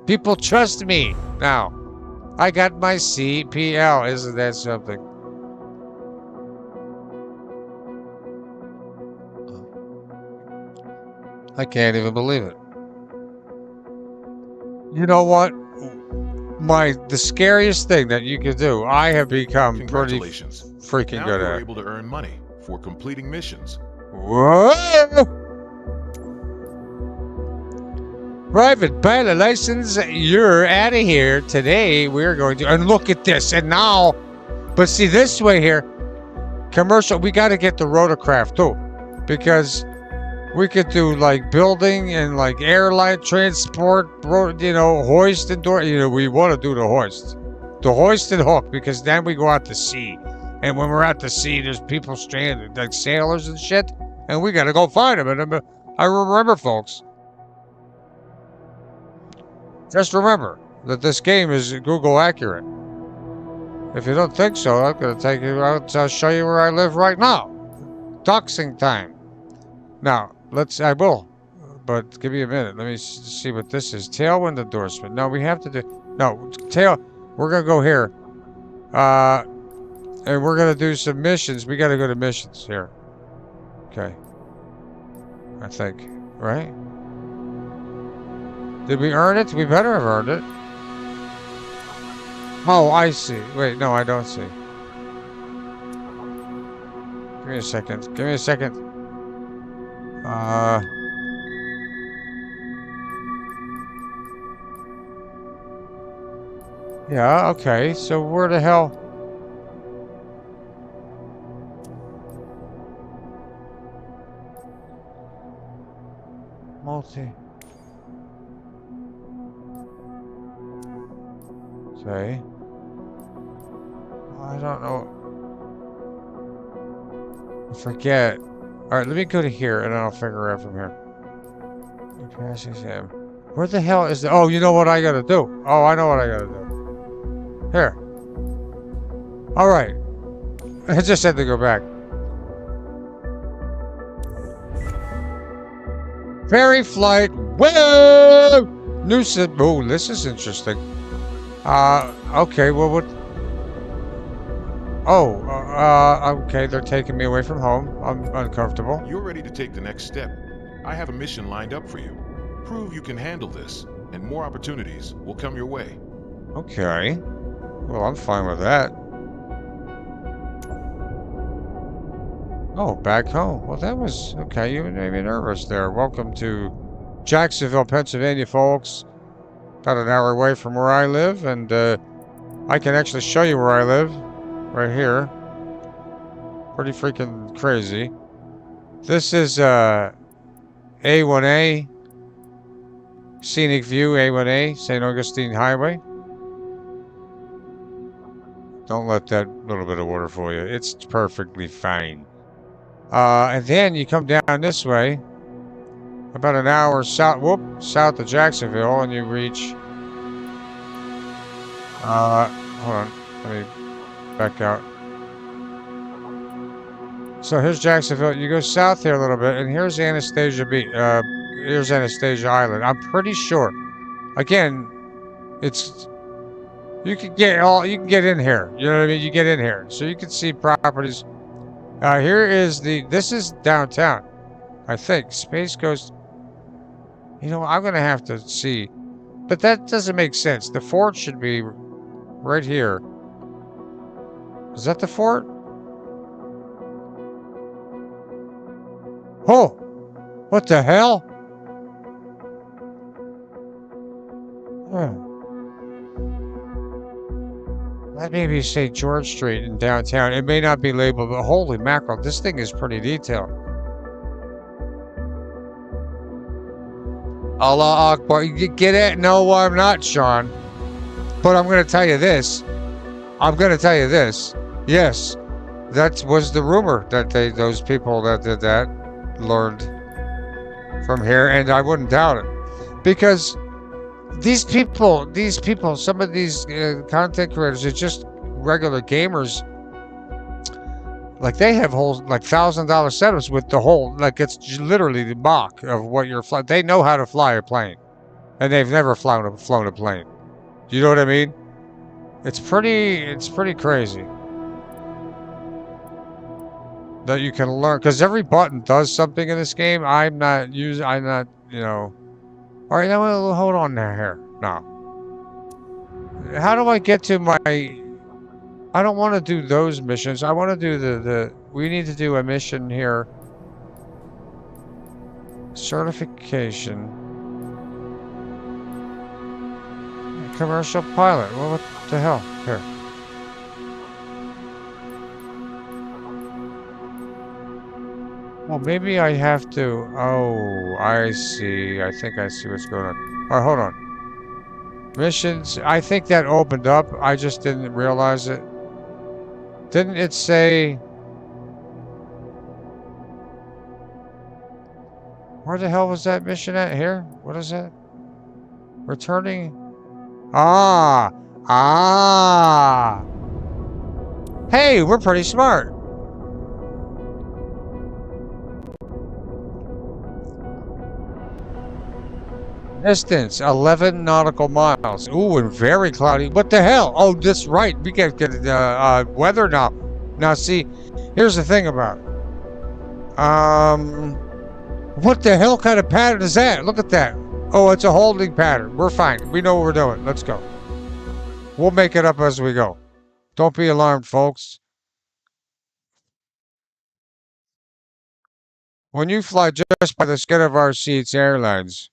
People trust me. Now, I got my CPL. Isn't that something? I can't even believe it. You know what? The scariest thing that you could do, I have become pretty freaking good at. Now you're able to earn money for completing missions. Whoa! Private pilot license, you're out of here. Today we're going to, and look at this, and now, but see this way here, commercial, we got to get the rotorcraft too, because we could do like building and like airline transport, you know, hoist and door, you know, we want to do the hoist and hook, because then we go out to sea, and when we're out to sea, there's people stranded, like sailors and shit. And we gotta go find them. And I remember, folks. Just remember that this game is Google accurate. If you don't think so, I'm gonna take you out. I'll show you where I live right now. Doxing time. Now, I will but give me a minute. Let me see what this is. Tailwind endorsement. No, we have to do... No, tail... We're going to go here. And we're going to do some missions. We got to go to missions here. Okay. I think. Right? Did we earn it? We better have earned it. Oh, I see. Wait, no, I don't see. Give me a second. Give me a second. Yeah, okay. So where the hell... Multi... Okay. I don't know. I forget. Alright, let me go to here and I'll figure it out from here. Where the hell is the... Oh, you know what I gotta do? Oh, I know what I gotta do. Here. Alright. I just had to go back. Ferry flight. Whoa! New sim... Oh, this is interesting. Okay, well, what... Oh, okay, they're taking me away from home. I'm uncomfortable. You're ready to take the next step. I have a mission lined up for you. Prove you can handle this, and more opportunities will come your way. Okay. Well, I'm fine with that. Oh, back home. Well, that was... Okay, you made me nervous there. Welcome to Jacksonville, Pennsylvania, folks. About an hour away from where I live, and I can actually show you where I live. Right here. Pretty freaking crazy. This is A1A. Scenic View, A1A, St. Augustine Highway. Don't let that little bit of water fool you. It's perfectly fine. And then you come down this way. About an hour south, south of Jacksonville, and you reach... hold on. Let me back out. So here's Jacksonville. You go south here a little bit, and here's Anastasia Beach. Here's Anastasia Island. I'm pretty sure. Again, it's... You can get in here. You know what I mean? You get in here. So you can see properties. Here is this is downtown. I think. Space Coast... You know, I'm going to have to see. But that doesn't make sense. The fort should be right here. Is that the fort? Oh! What the hell? That may be St. George Street in downtown. It may not be labeled, but holy mackerel, this thing is pretty detailed. Allah Akbar. You get it? No, I'm not, Sean. But I'm going to tell you this. Yes, that was the rumor that those people that did that learned from here, and I wouldn't doubt it. Because these people, some of these content creators are just regular gamers. Like they have whole like $1,000 setups with the whole like it's literally the mock of what you're flying. They know how to fly a plane, and they've never flown a plane. Do you know what I mean? It's pretty crazy that you can learn because every button does something in this game. I'm not, you know. All right, now hold on there. Here, now. How do I get to my? I don't want to do those missions. I want to do the. We need to do a mission here. Certification. Commercial pilot. Well, what the hell? Here. Well, maybe I have to... Oh, I see. I think I see what's going on. All right, hold on. Missions. I think that opened up. I just didn't realize it. Didn't it say... Where the hell was that mission at? Here? What is that? Returning... Ah! Hey, we're pretty smart. Distance 11 nautical miles. Ooh, and very cloudy. What the hell? Oh, that's right. We get weather now. Now, see, here's the thing about it. What the hell kind of pattern is that? Look at that. Oh, it's a holding pattern. We're fine. We know what we're doing. Let's go. We'll make it up as we go. Don't be alarmed, folks. When you fly just by the skin of our seats airlines,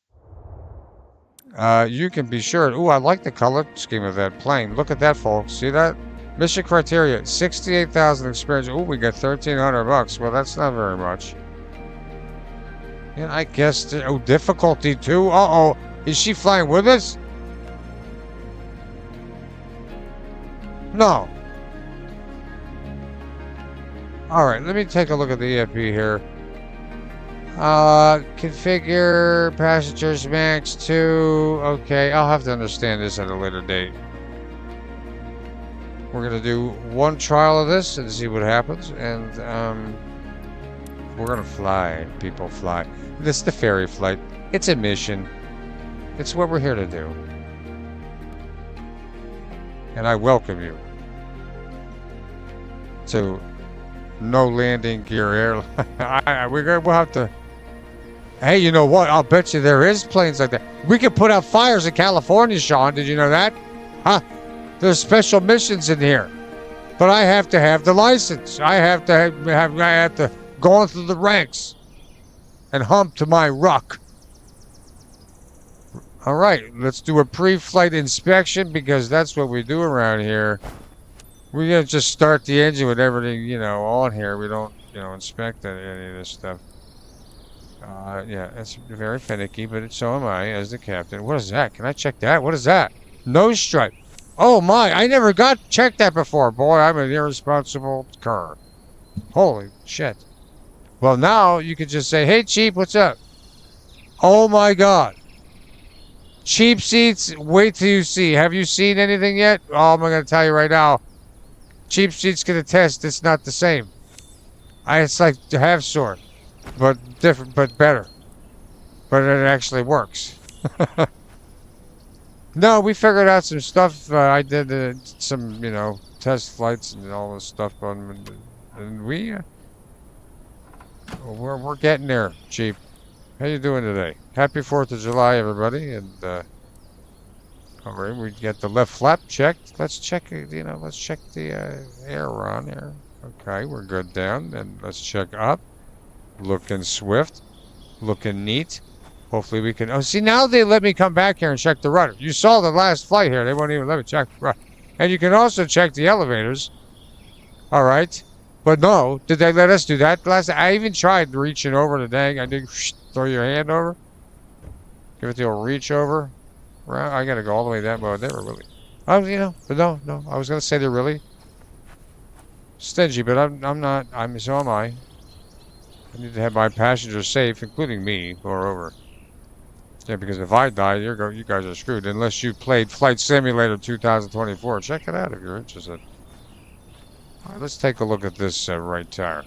you can be sure. Ooh, I like the color scheme of that plane. Look at that, folks. See that? Mission criteria: 68,000 experience. Ooh, we got 1,300 bucks. Well, that's not very much. Yeah, I guess. Oh, difficulty too. Uh-oh. Is she flying with us? No. All right. Let me take a look at the EFP here. Configure passengers max 2. Okay, I'll have to understand this at a later date. We're gonna do one trial of this and see what happens, and we're gonna fly. People fly. This is the ferry flight. It's a mission. It's what we're here to do. And I welcome you to No Landing Gear Airline. We'll have to. Hey, you know what? I'll bet you there is planes like that. We could put out fires in California, Sean. Did you know that? Huh? There's special missions in here. But I have to have the license. I have to go on through the ranks and hump to my ruck. All right, let's do a pre-flight inspection because that's what we do around here. We're going to just start the engine with everything, on here. We don't, inspect any of this stuff. Yeah, it's very finicky, but so am I as the captain. What is that? Can I check that? What is that? Nose stripe. Oh my, I never got checked that before. Boy, I'm an irresponsible cur. Holy shit. Well, now you could just say, hey, Chief, what's up? Oh my God. Cheap seats, wait till you see. Have you seen anything yet? Oh, I'm going to tell you right now. Cheap seats can attest it's not the same. It's like the half sort. But different, but better. But it actually works. No, we figured out some stuff. I did some, test flights and all this stuff on, and we're getting there, Chief. How you doing today? Happy 4th of July, everybody. And all right, we get the left flap checked. Let's check, let's check the air on there. Okay, we're good down, and let's check up. Looking swift, looking neat. Hopefully we can. Oh, see, now they let me come back here and check the rudder. You saw the last flight here. They won't even let me check the rudder. And you can also check the elevators. All right. But no, did they let us do that last? I even tried reaching over the dang. I did throw your hand over. Give it the old reach over. I got to go all the way that way. They were really. But no. I was going to say they're really stingy, but I'm not. So am I. I need to have my passengers safe, including me, moreover. Yeah, because if I die, you guys are screwed. Unless you played Flight Simulator 2024. Check it out if you're interested. All right, let's take a look at this right tire.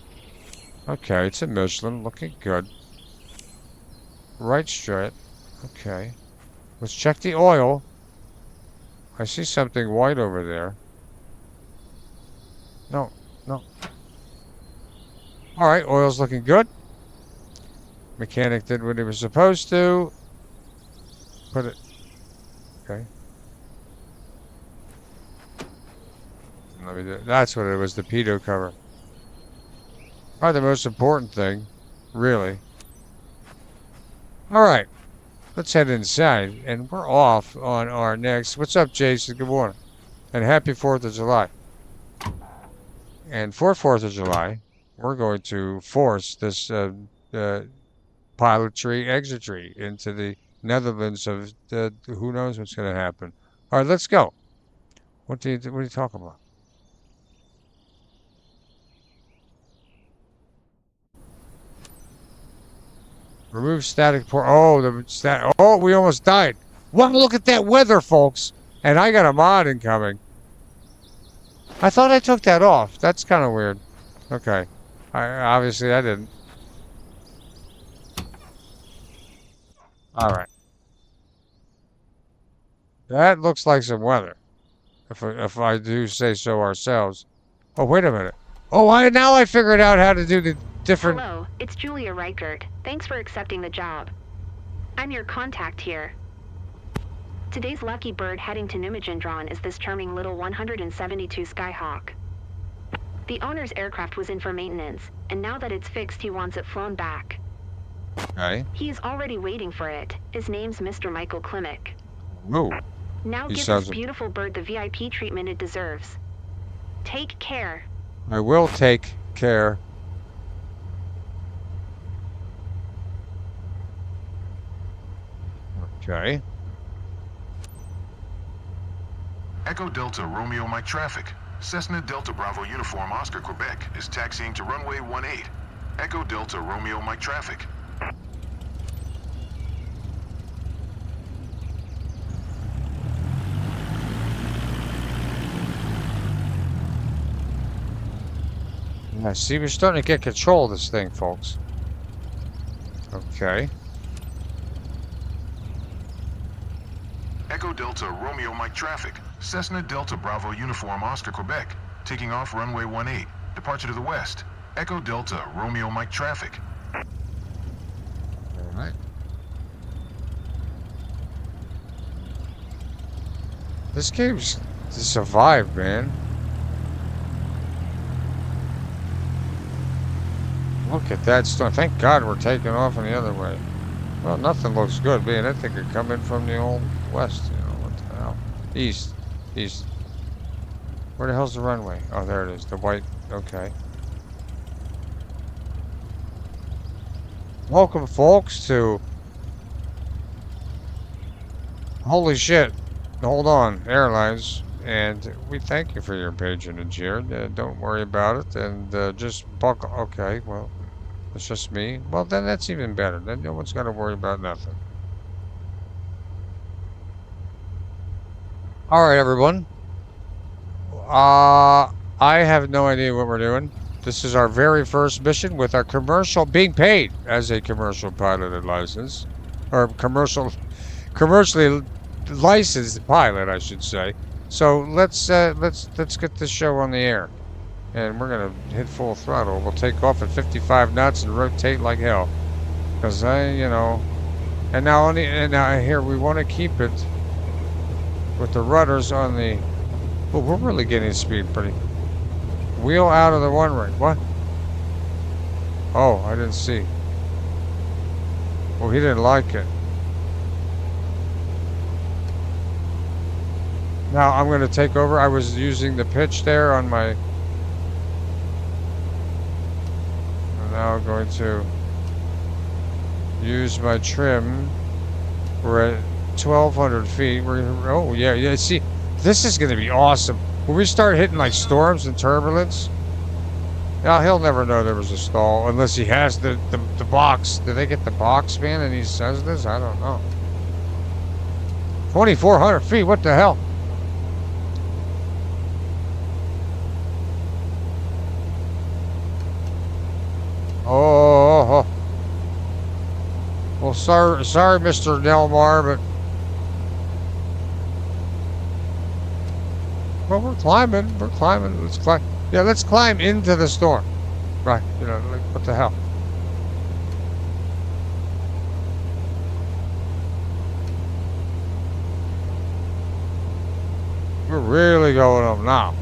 Okay, it's a Michelin. Looking good. Right straight. Okay. Let's check the oil. I see something white over there. No. All right, oil's looking good. Mechanic did what he was supposed to. Put it. Okay. Let me do it. That's what it was, the pitot cover. Probably the most important thing, really. All right, let's head inside, and we're off on our next. What's up, Jason? Good morning, and happy 4th of July. And for 4th of July, we're going to force this pilotry, exitry into the Netherlands of who knows what's going to happen. All right, let's go. What are you talking about? Remove static port. Oh, we almost died. Well, look at that weather, folks. And I got a mod incoming. I thought I took that off. That's kind of weird. Okay. Obviously, I didn't. All right. That looks like some weather, if I do say so ourselves. Oh, wait a minute. Oh, now I figured out how to do the different... Hello, it's Julia Reichert. Thanks for accepting the job. I'm your contact here. Today's lucky bird heading to Nimijindran is this charming little 172 Skyhawk. The owner's aircraft was in for maintenance, and now that it's fixed, he wants it flown back. Okay. He is already waiting for it. His name's Mr. Michael Klimek. Ooh. Now give this beautiful bird the VIP treatment it deserves. Take care. I will take care. Okay. Echo Delta Romeo Mike traffic. Cessna Delta Bravo Uniform Oscar Quebec is taxiing to runway 18. Echo Delta Romeo Mike traffic. Yeah, see, we're starting to get control of this thing, folks. Okay. Echo Delta Romeo Mike traffic. Cessna Delta Bravo Uniform Oscar Quebec. Taking off runway 18. Departure to the west. Echo Delta Romeo Mike traffic. Alright. This game's to survive, man. Look at that storm. Thank God we're taking off in the other way. Well, nothing looks good, being that thing could come in from the old west, you know, what the hell. East. East. Where the hell's the runway? Oh, there it is. The white. Okay. Welcome, folks, to... Holy shit. Hold on. Airlines. And we thank you for your patronage here. Don't worry about it. And just buckle. Okay, well, it's just me. Well, then that's even better. Then no one's got to worry about nothing. All right, everyone. I have no idea what we're doing. This is our very first mission with our commercial, being paid as a commercial piloted license, or commercially licensed pilot, I should say. So let's get this show on the air, and we're gonna hit full throttle. We'll take off at 55 knots and rotate like hell, because you know, and now here we want to keep it with the rudders on the. Well, we're really getting speed pretty. Wheel out of the one ring. What? Oh, I didn't see. Well, he didn't like it. Now I'm going to take over. I was using the pitch there on my... I'm now going to use my trim. We're at 1,200 feet. Oh, yeah. See, this is going to be awesome. When we start hitting like storms and turbulence, now he'll never know there was a stall unless he has the box. Did they get the box, man, and he says this? I don't know. 2,400 feet. What the hell? Oh. Well, sorry, Mr. Delmar, but well, we're climbing. We're climbing. Let's climb. Yeah, let's climb into the storm. Right. You know, like, what the hell? We're really going up now.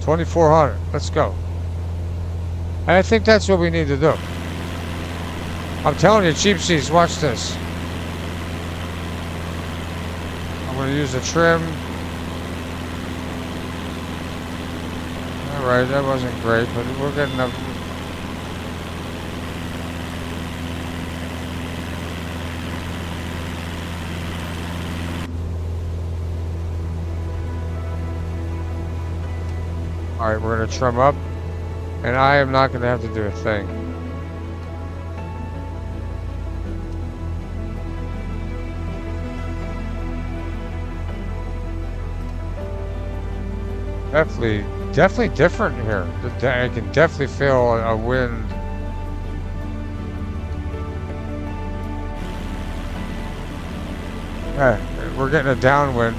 2,400. Let's go. And I think that's what we need to do. I'm telling you, cheap seats, watch this. I'm going to use the trim. Alright, that wasn't great, but we're getting up. Alright, we're going to trim up. And I am not going to have to do a thing. Definitely different here. I can definitely feel a wind. we're getting a downwind.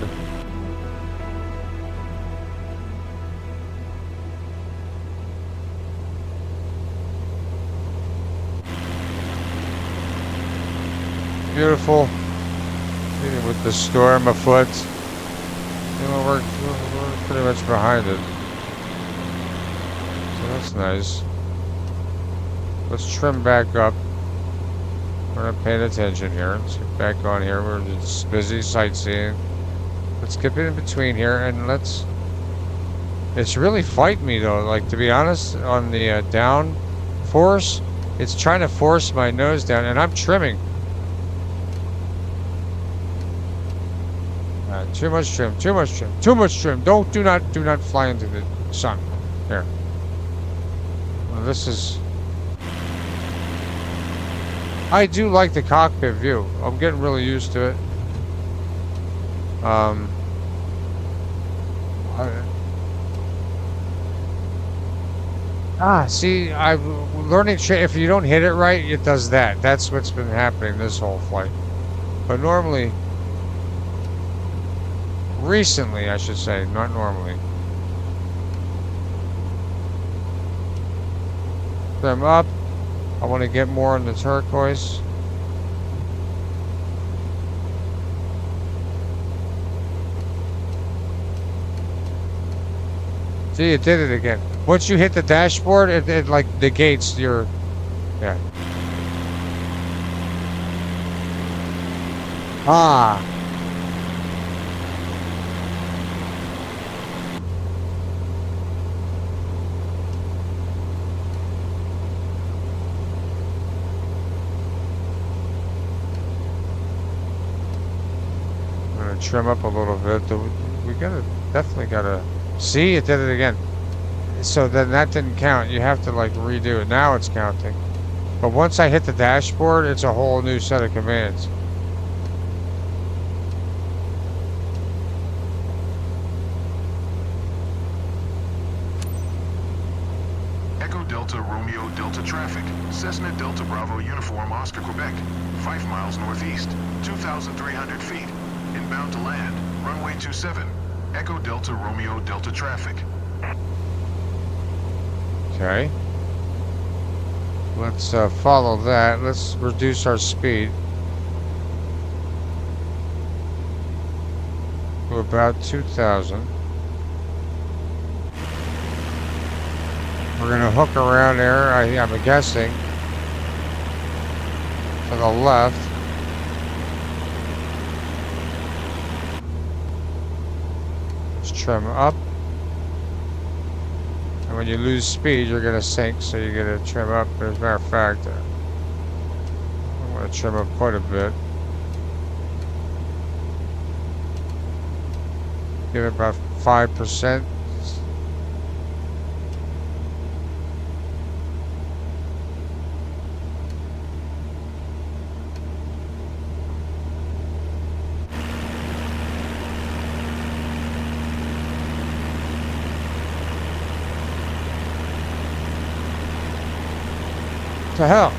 Beautiful. Even with the storm afoot, you know, we're pretty much behind it. So that's nice. Let's trim back up. We're not paying attention here. Let's get back on here. We're just busy sightseeing. Let's get in between here and let's... It's really fighting me though, like to be honest, on the down force, it's trying to force my nose down and I'm trimming. Too much trim, too much trim, too much trim. Do not fly into the sun. There. Well, this is... I do like the cockpit view. I'm getting really used to it. See, I'm learning. If you don't hit it right, it does that. That's what's been happening this whole flight. But normally, recently, I should say, not normally. Trim up. I want to get more on the turquoise. See, it did it again. Once you hit the dashboard, it like negates your... Yeah. Ah. Trim up a little bit. We definitely gotta see, it did it again. So then that didn't count. You have to like redo it. Now it's counting. But once I hit the dashboard, it's a whole new set of commands. Echo Delta Romeo Delta traffic. Cessna Delta Bravo Uniform Oscar Quebec. 5 miles northeast. 2,300 feet. Inbound to land. Runway 27. Echo Delta Romeo Delta traffic. Okay. Let's follow that. Let's reduce our speed to about 2,000. We're gonna hook around there. I'm guessing to the left. Trim up, and when you lose speed you're going to sink, so you're going to trim up. As a matter of fact, I want to trim up quite a bit, give it about 5%. The hell?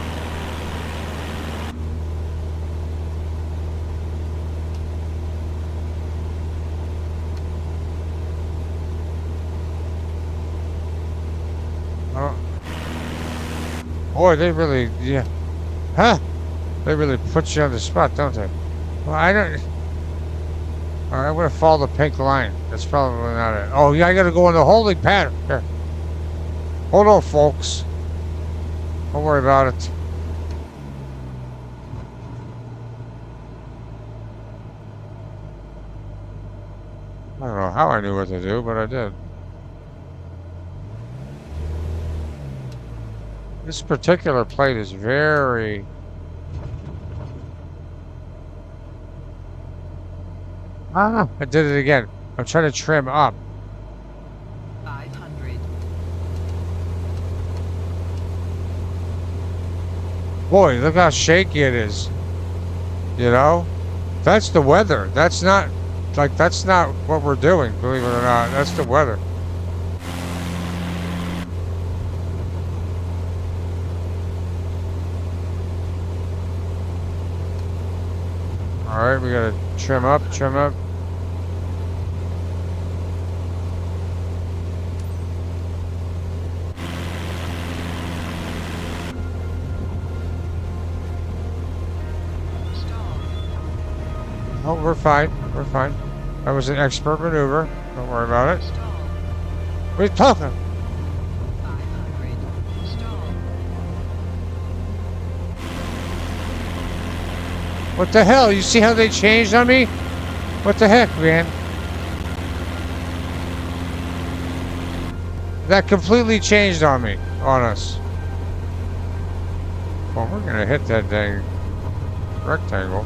Oh. Boy, they really, yeah. Huh? They really put you on the spot, don't they? Well, I don't... Alright, I'm gonna follow the pink line. That's probably not it. Oh, yeah, I gotta go in the holding pattern. Here. Hold on, folks. Don't worry about it. I don't know how I knew what to do, but I did. This particular plate is very... I did it again. I'm trying to trim up. 500. Boy, look how shaky it is. You know? That's the weather. That's not, like, that's not what we're doing, believe it or not. That's the weather. Alright, we gotta trim up, trim up. Oh, we're fine. We're fine. That was an expert maneuver. Don't worry about it. What are you talking? 500. Stall. What the hell? You see how they changed on me? What the heck, man? That completely changed on me, on us. Well, we're gonna hit that dang rectangle.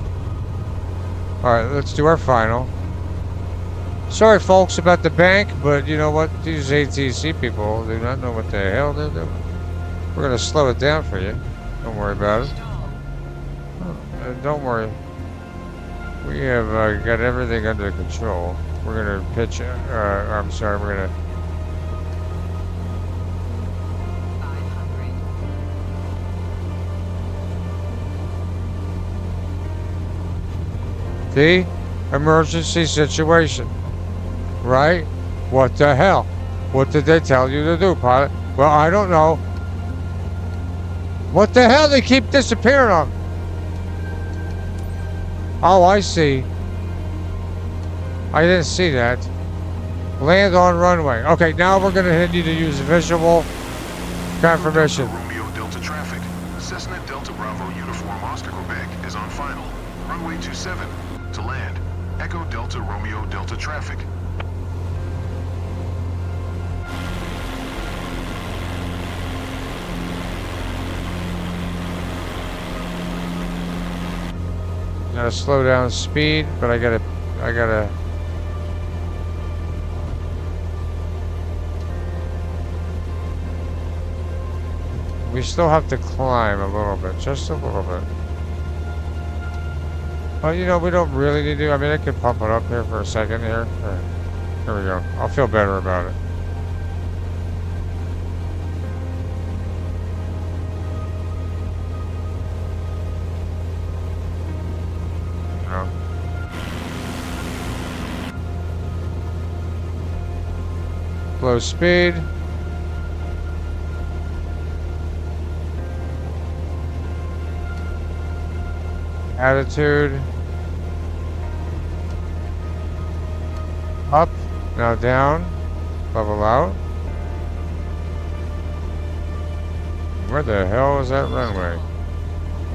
Alright, let's do our final. Sorry, folks, about the bank, but you know what? These ATC people do not know what the hell they're doing. We're gonna slow it down for you. Don't worry about it. Don't worry. We have got everything under control. We're gonna pitch. I'm sorry. We're gonna. 500. The emergency situation. Right? What the hell? What did they tell you to do, pilot? Well, I don't know. What the hell? They keep disappearing on me. Oh, I see. I didn't see that. Land on runway. Okay, now we're going to need to use visual confirmation. Romeo Delta traffic. Cessna Delta Bravo Uniform Oscar Quebec is on final. Runway 27 to land. Echo Delta Romeo Delta traffic. Gotta slow down speed, but I gotta. We still have to climb a little bit, just a little bit. Well, you know, we don't really need to. I mean, I could pump it up here for a second here. Here we go. I'll feel better about it. Low speed. Attitude. Up. Now down. Level out. Where the hell is that runway?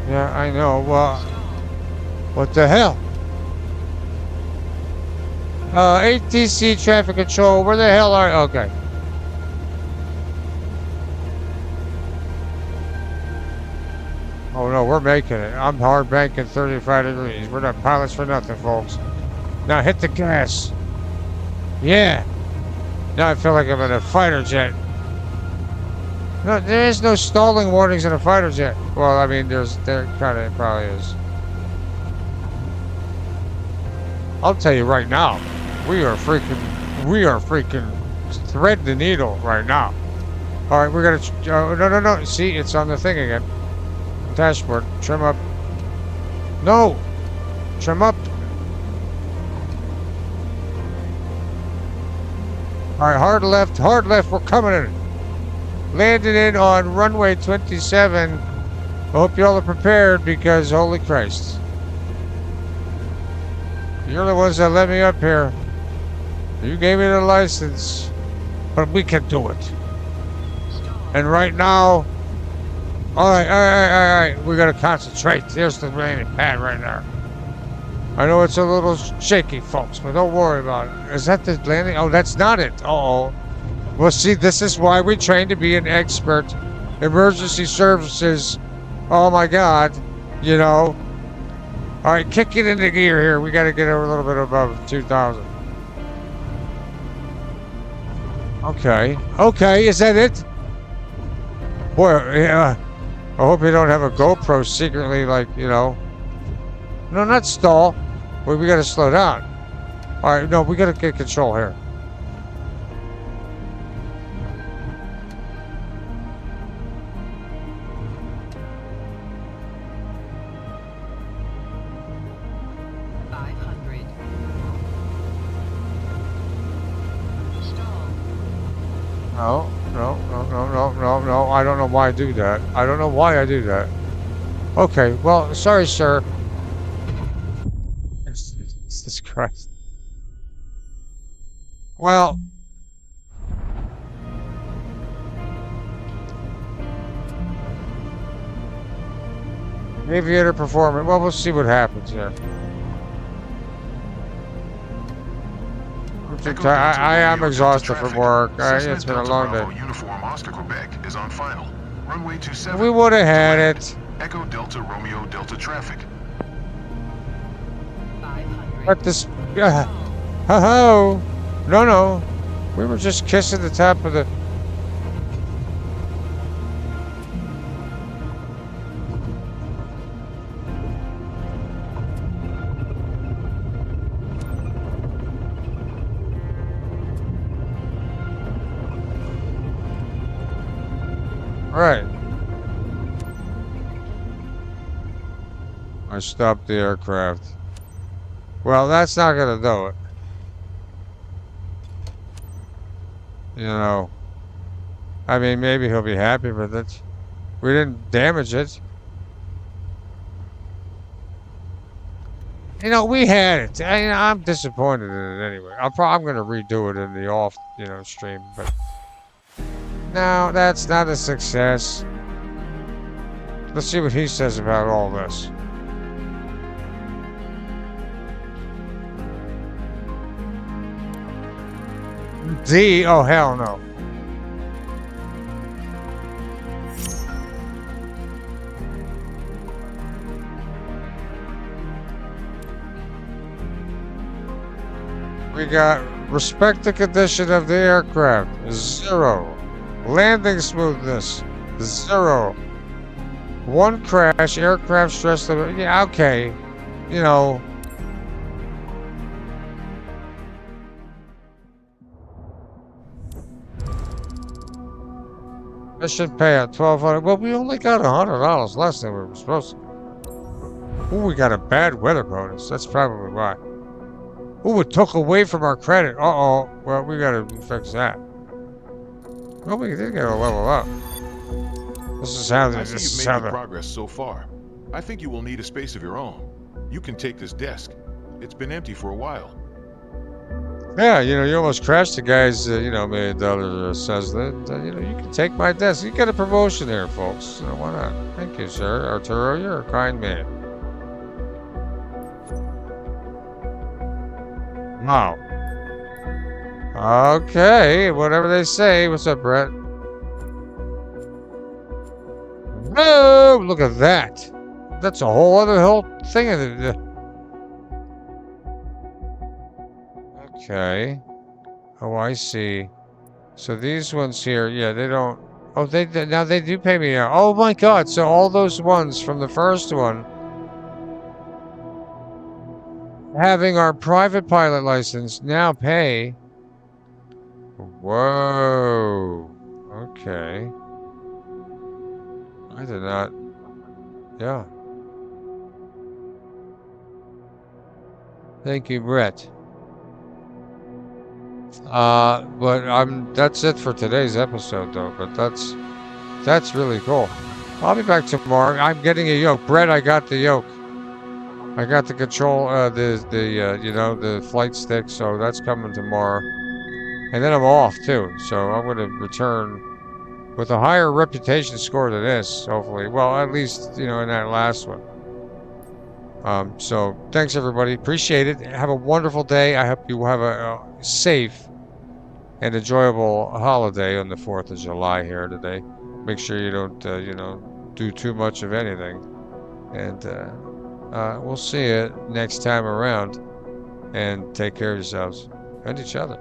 Yeah, I know. Well, what the hell? ATC traffic control, where the hell are you? Okay. Oh no, we're making it. I'm hard banking 35 degrees. We're not pilots for nothing, folks. Now hit the gas. Yeah. Now I feel like I'm in a fighter jet. No, there is no stalling warnings in a fighter jet. Well, I mean, there kind of probably is. I'll tell you right now. We are freaking threading the needle right now. All right, we're gonna. No. See, it's on the thing again. Dashboard. Trim up. No. Trim up. All right, hard left. Hard left. We're coming in. Landing in on runway 27. I hope you all are prepared because holy Christ. You're the ones that let me up here. You gave me the license, but we can do it. And right now, all right, we gotta concentrate. There's the landing pad right there. I know it's a little shaky, folks, but don't worry about it. Is that the landing? Oh, that's not it. Uh-oh. Well, see, this is why we train to be an expert. Emergency services. Oh my God, you know. All right, kick it into gear here. We gotta get a little bit above 2,000. Okay, is that it? Boy, yeah. I hope you don't have a GoPro secretly, like, you know. No, not stall. Well, we gotta slow down. All right, no, we gotta get control here. No, no, no, no, no, no, no. I don't know why I do that. I don't know why I do that. Okay, well, sorry, sir. Jesus Christ. Well, aviator performance. Well, we'll see what happens here. I am exhausted from work. It's been a long day. Uniform Oscar Quebec is on final. Runway 27. We would have had it. Echo Delta Romeo Delta traffic. 500. But this. Ho-ho! No, no. We were just kissing the top of the. Right. I stopped the aircraft. Well, that's not gonna do it. You know. I mean, maybe he'll be happy with it. We didn't damage it. You know, we had it. I'm disappointed in it anyway. I'm gonna redo it in the off, stream, but. No, that's not a success. Let's see what he says about all this. D? Oh, hell no. We got respect the condition of the aircraft. 0. Landing smoothness, 0. 1 crash, aircraft stress level. Yeah, okay. Mission payout, $1,200. Well, we only got $100 less than we were supposed to. Ooh, we got a bad weather bonus. That's probably why. Ooh, it took away from our credit. Uh-oh. Well, we gotta fix that. Well, we did get a level up. This is how I see you've made good progress so far. I think you will need a space of your own. You can take this desk. It's been empty for a while. Yeah, you almost crashed the guy's, $1 million Cessna. You can take my desk. You get a promotion there, folks. Why not? Thank you, sir. Arturo, you're a kind man. Wow. Okay, whatever they say. What's up, Brett? Oh, look at that. That's a whole thing of it. Okay. Oh, I see. So these ones here, yeah, they don't. Oh, now they do pay me now. Oh my God! So all those ones from the first one, having our private pilot license, now pay. Whoa. Okay. I did not. Yeah. Thank you, Brett. But that's it for today's episode, though. But that's really cool. I'll be back tomorrow. I'm getting a yoke. Brett, I got the yoke. I got the control, the flight stick. So that's coming tomorrow. And then I'm off too. So I'm going to return with a higher reputation score than this, hopefully. Well, at least, in that last one. So thanks everybody. Appreciate it. Have a wonderful day. I hope you have a safe and enjoyable holiday on the 4th of July here today. Make sure you don't, do too much of anything. And we'll see you next time around. And take care of yourselves and each other.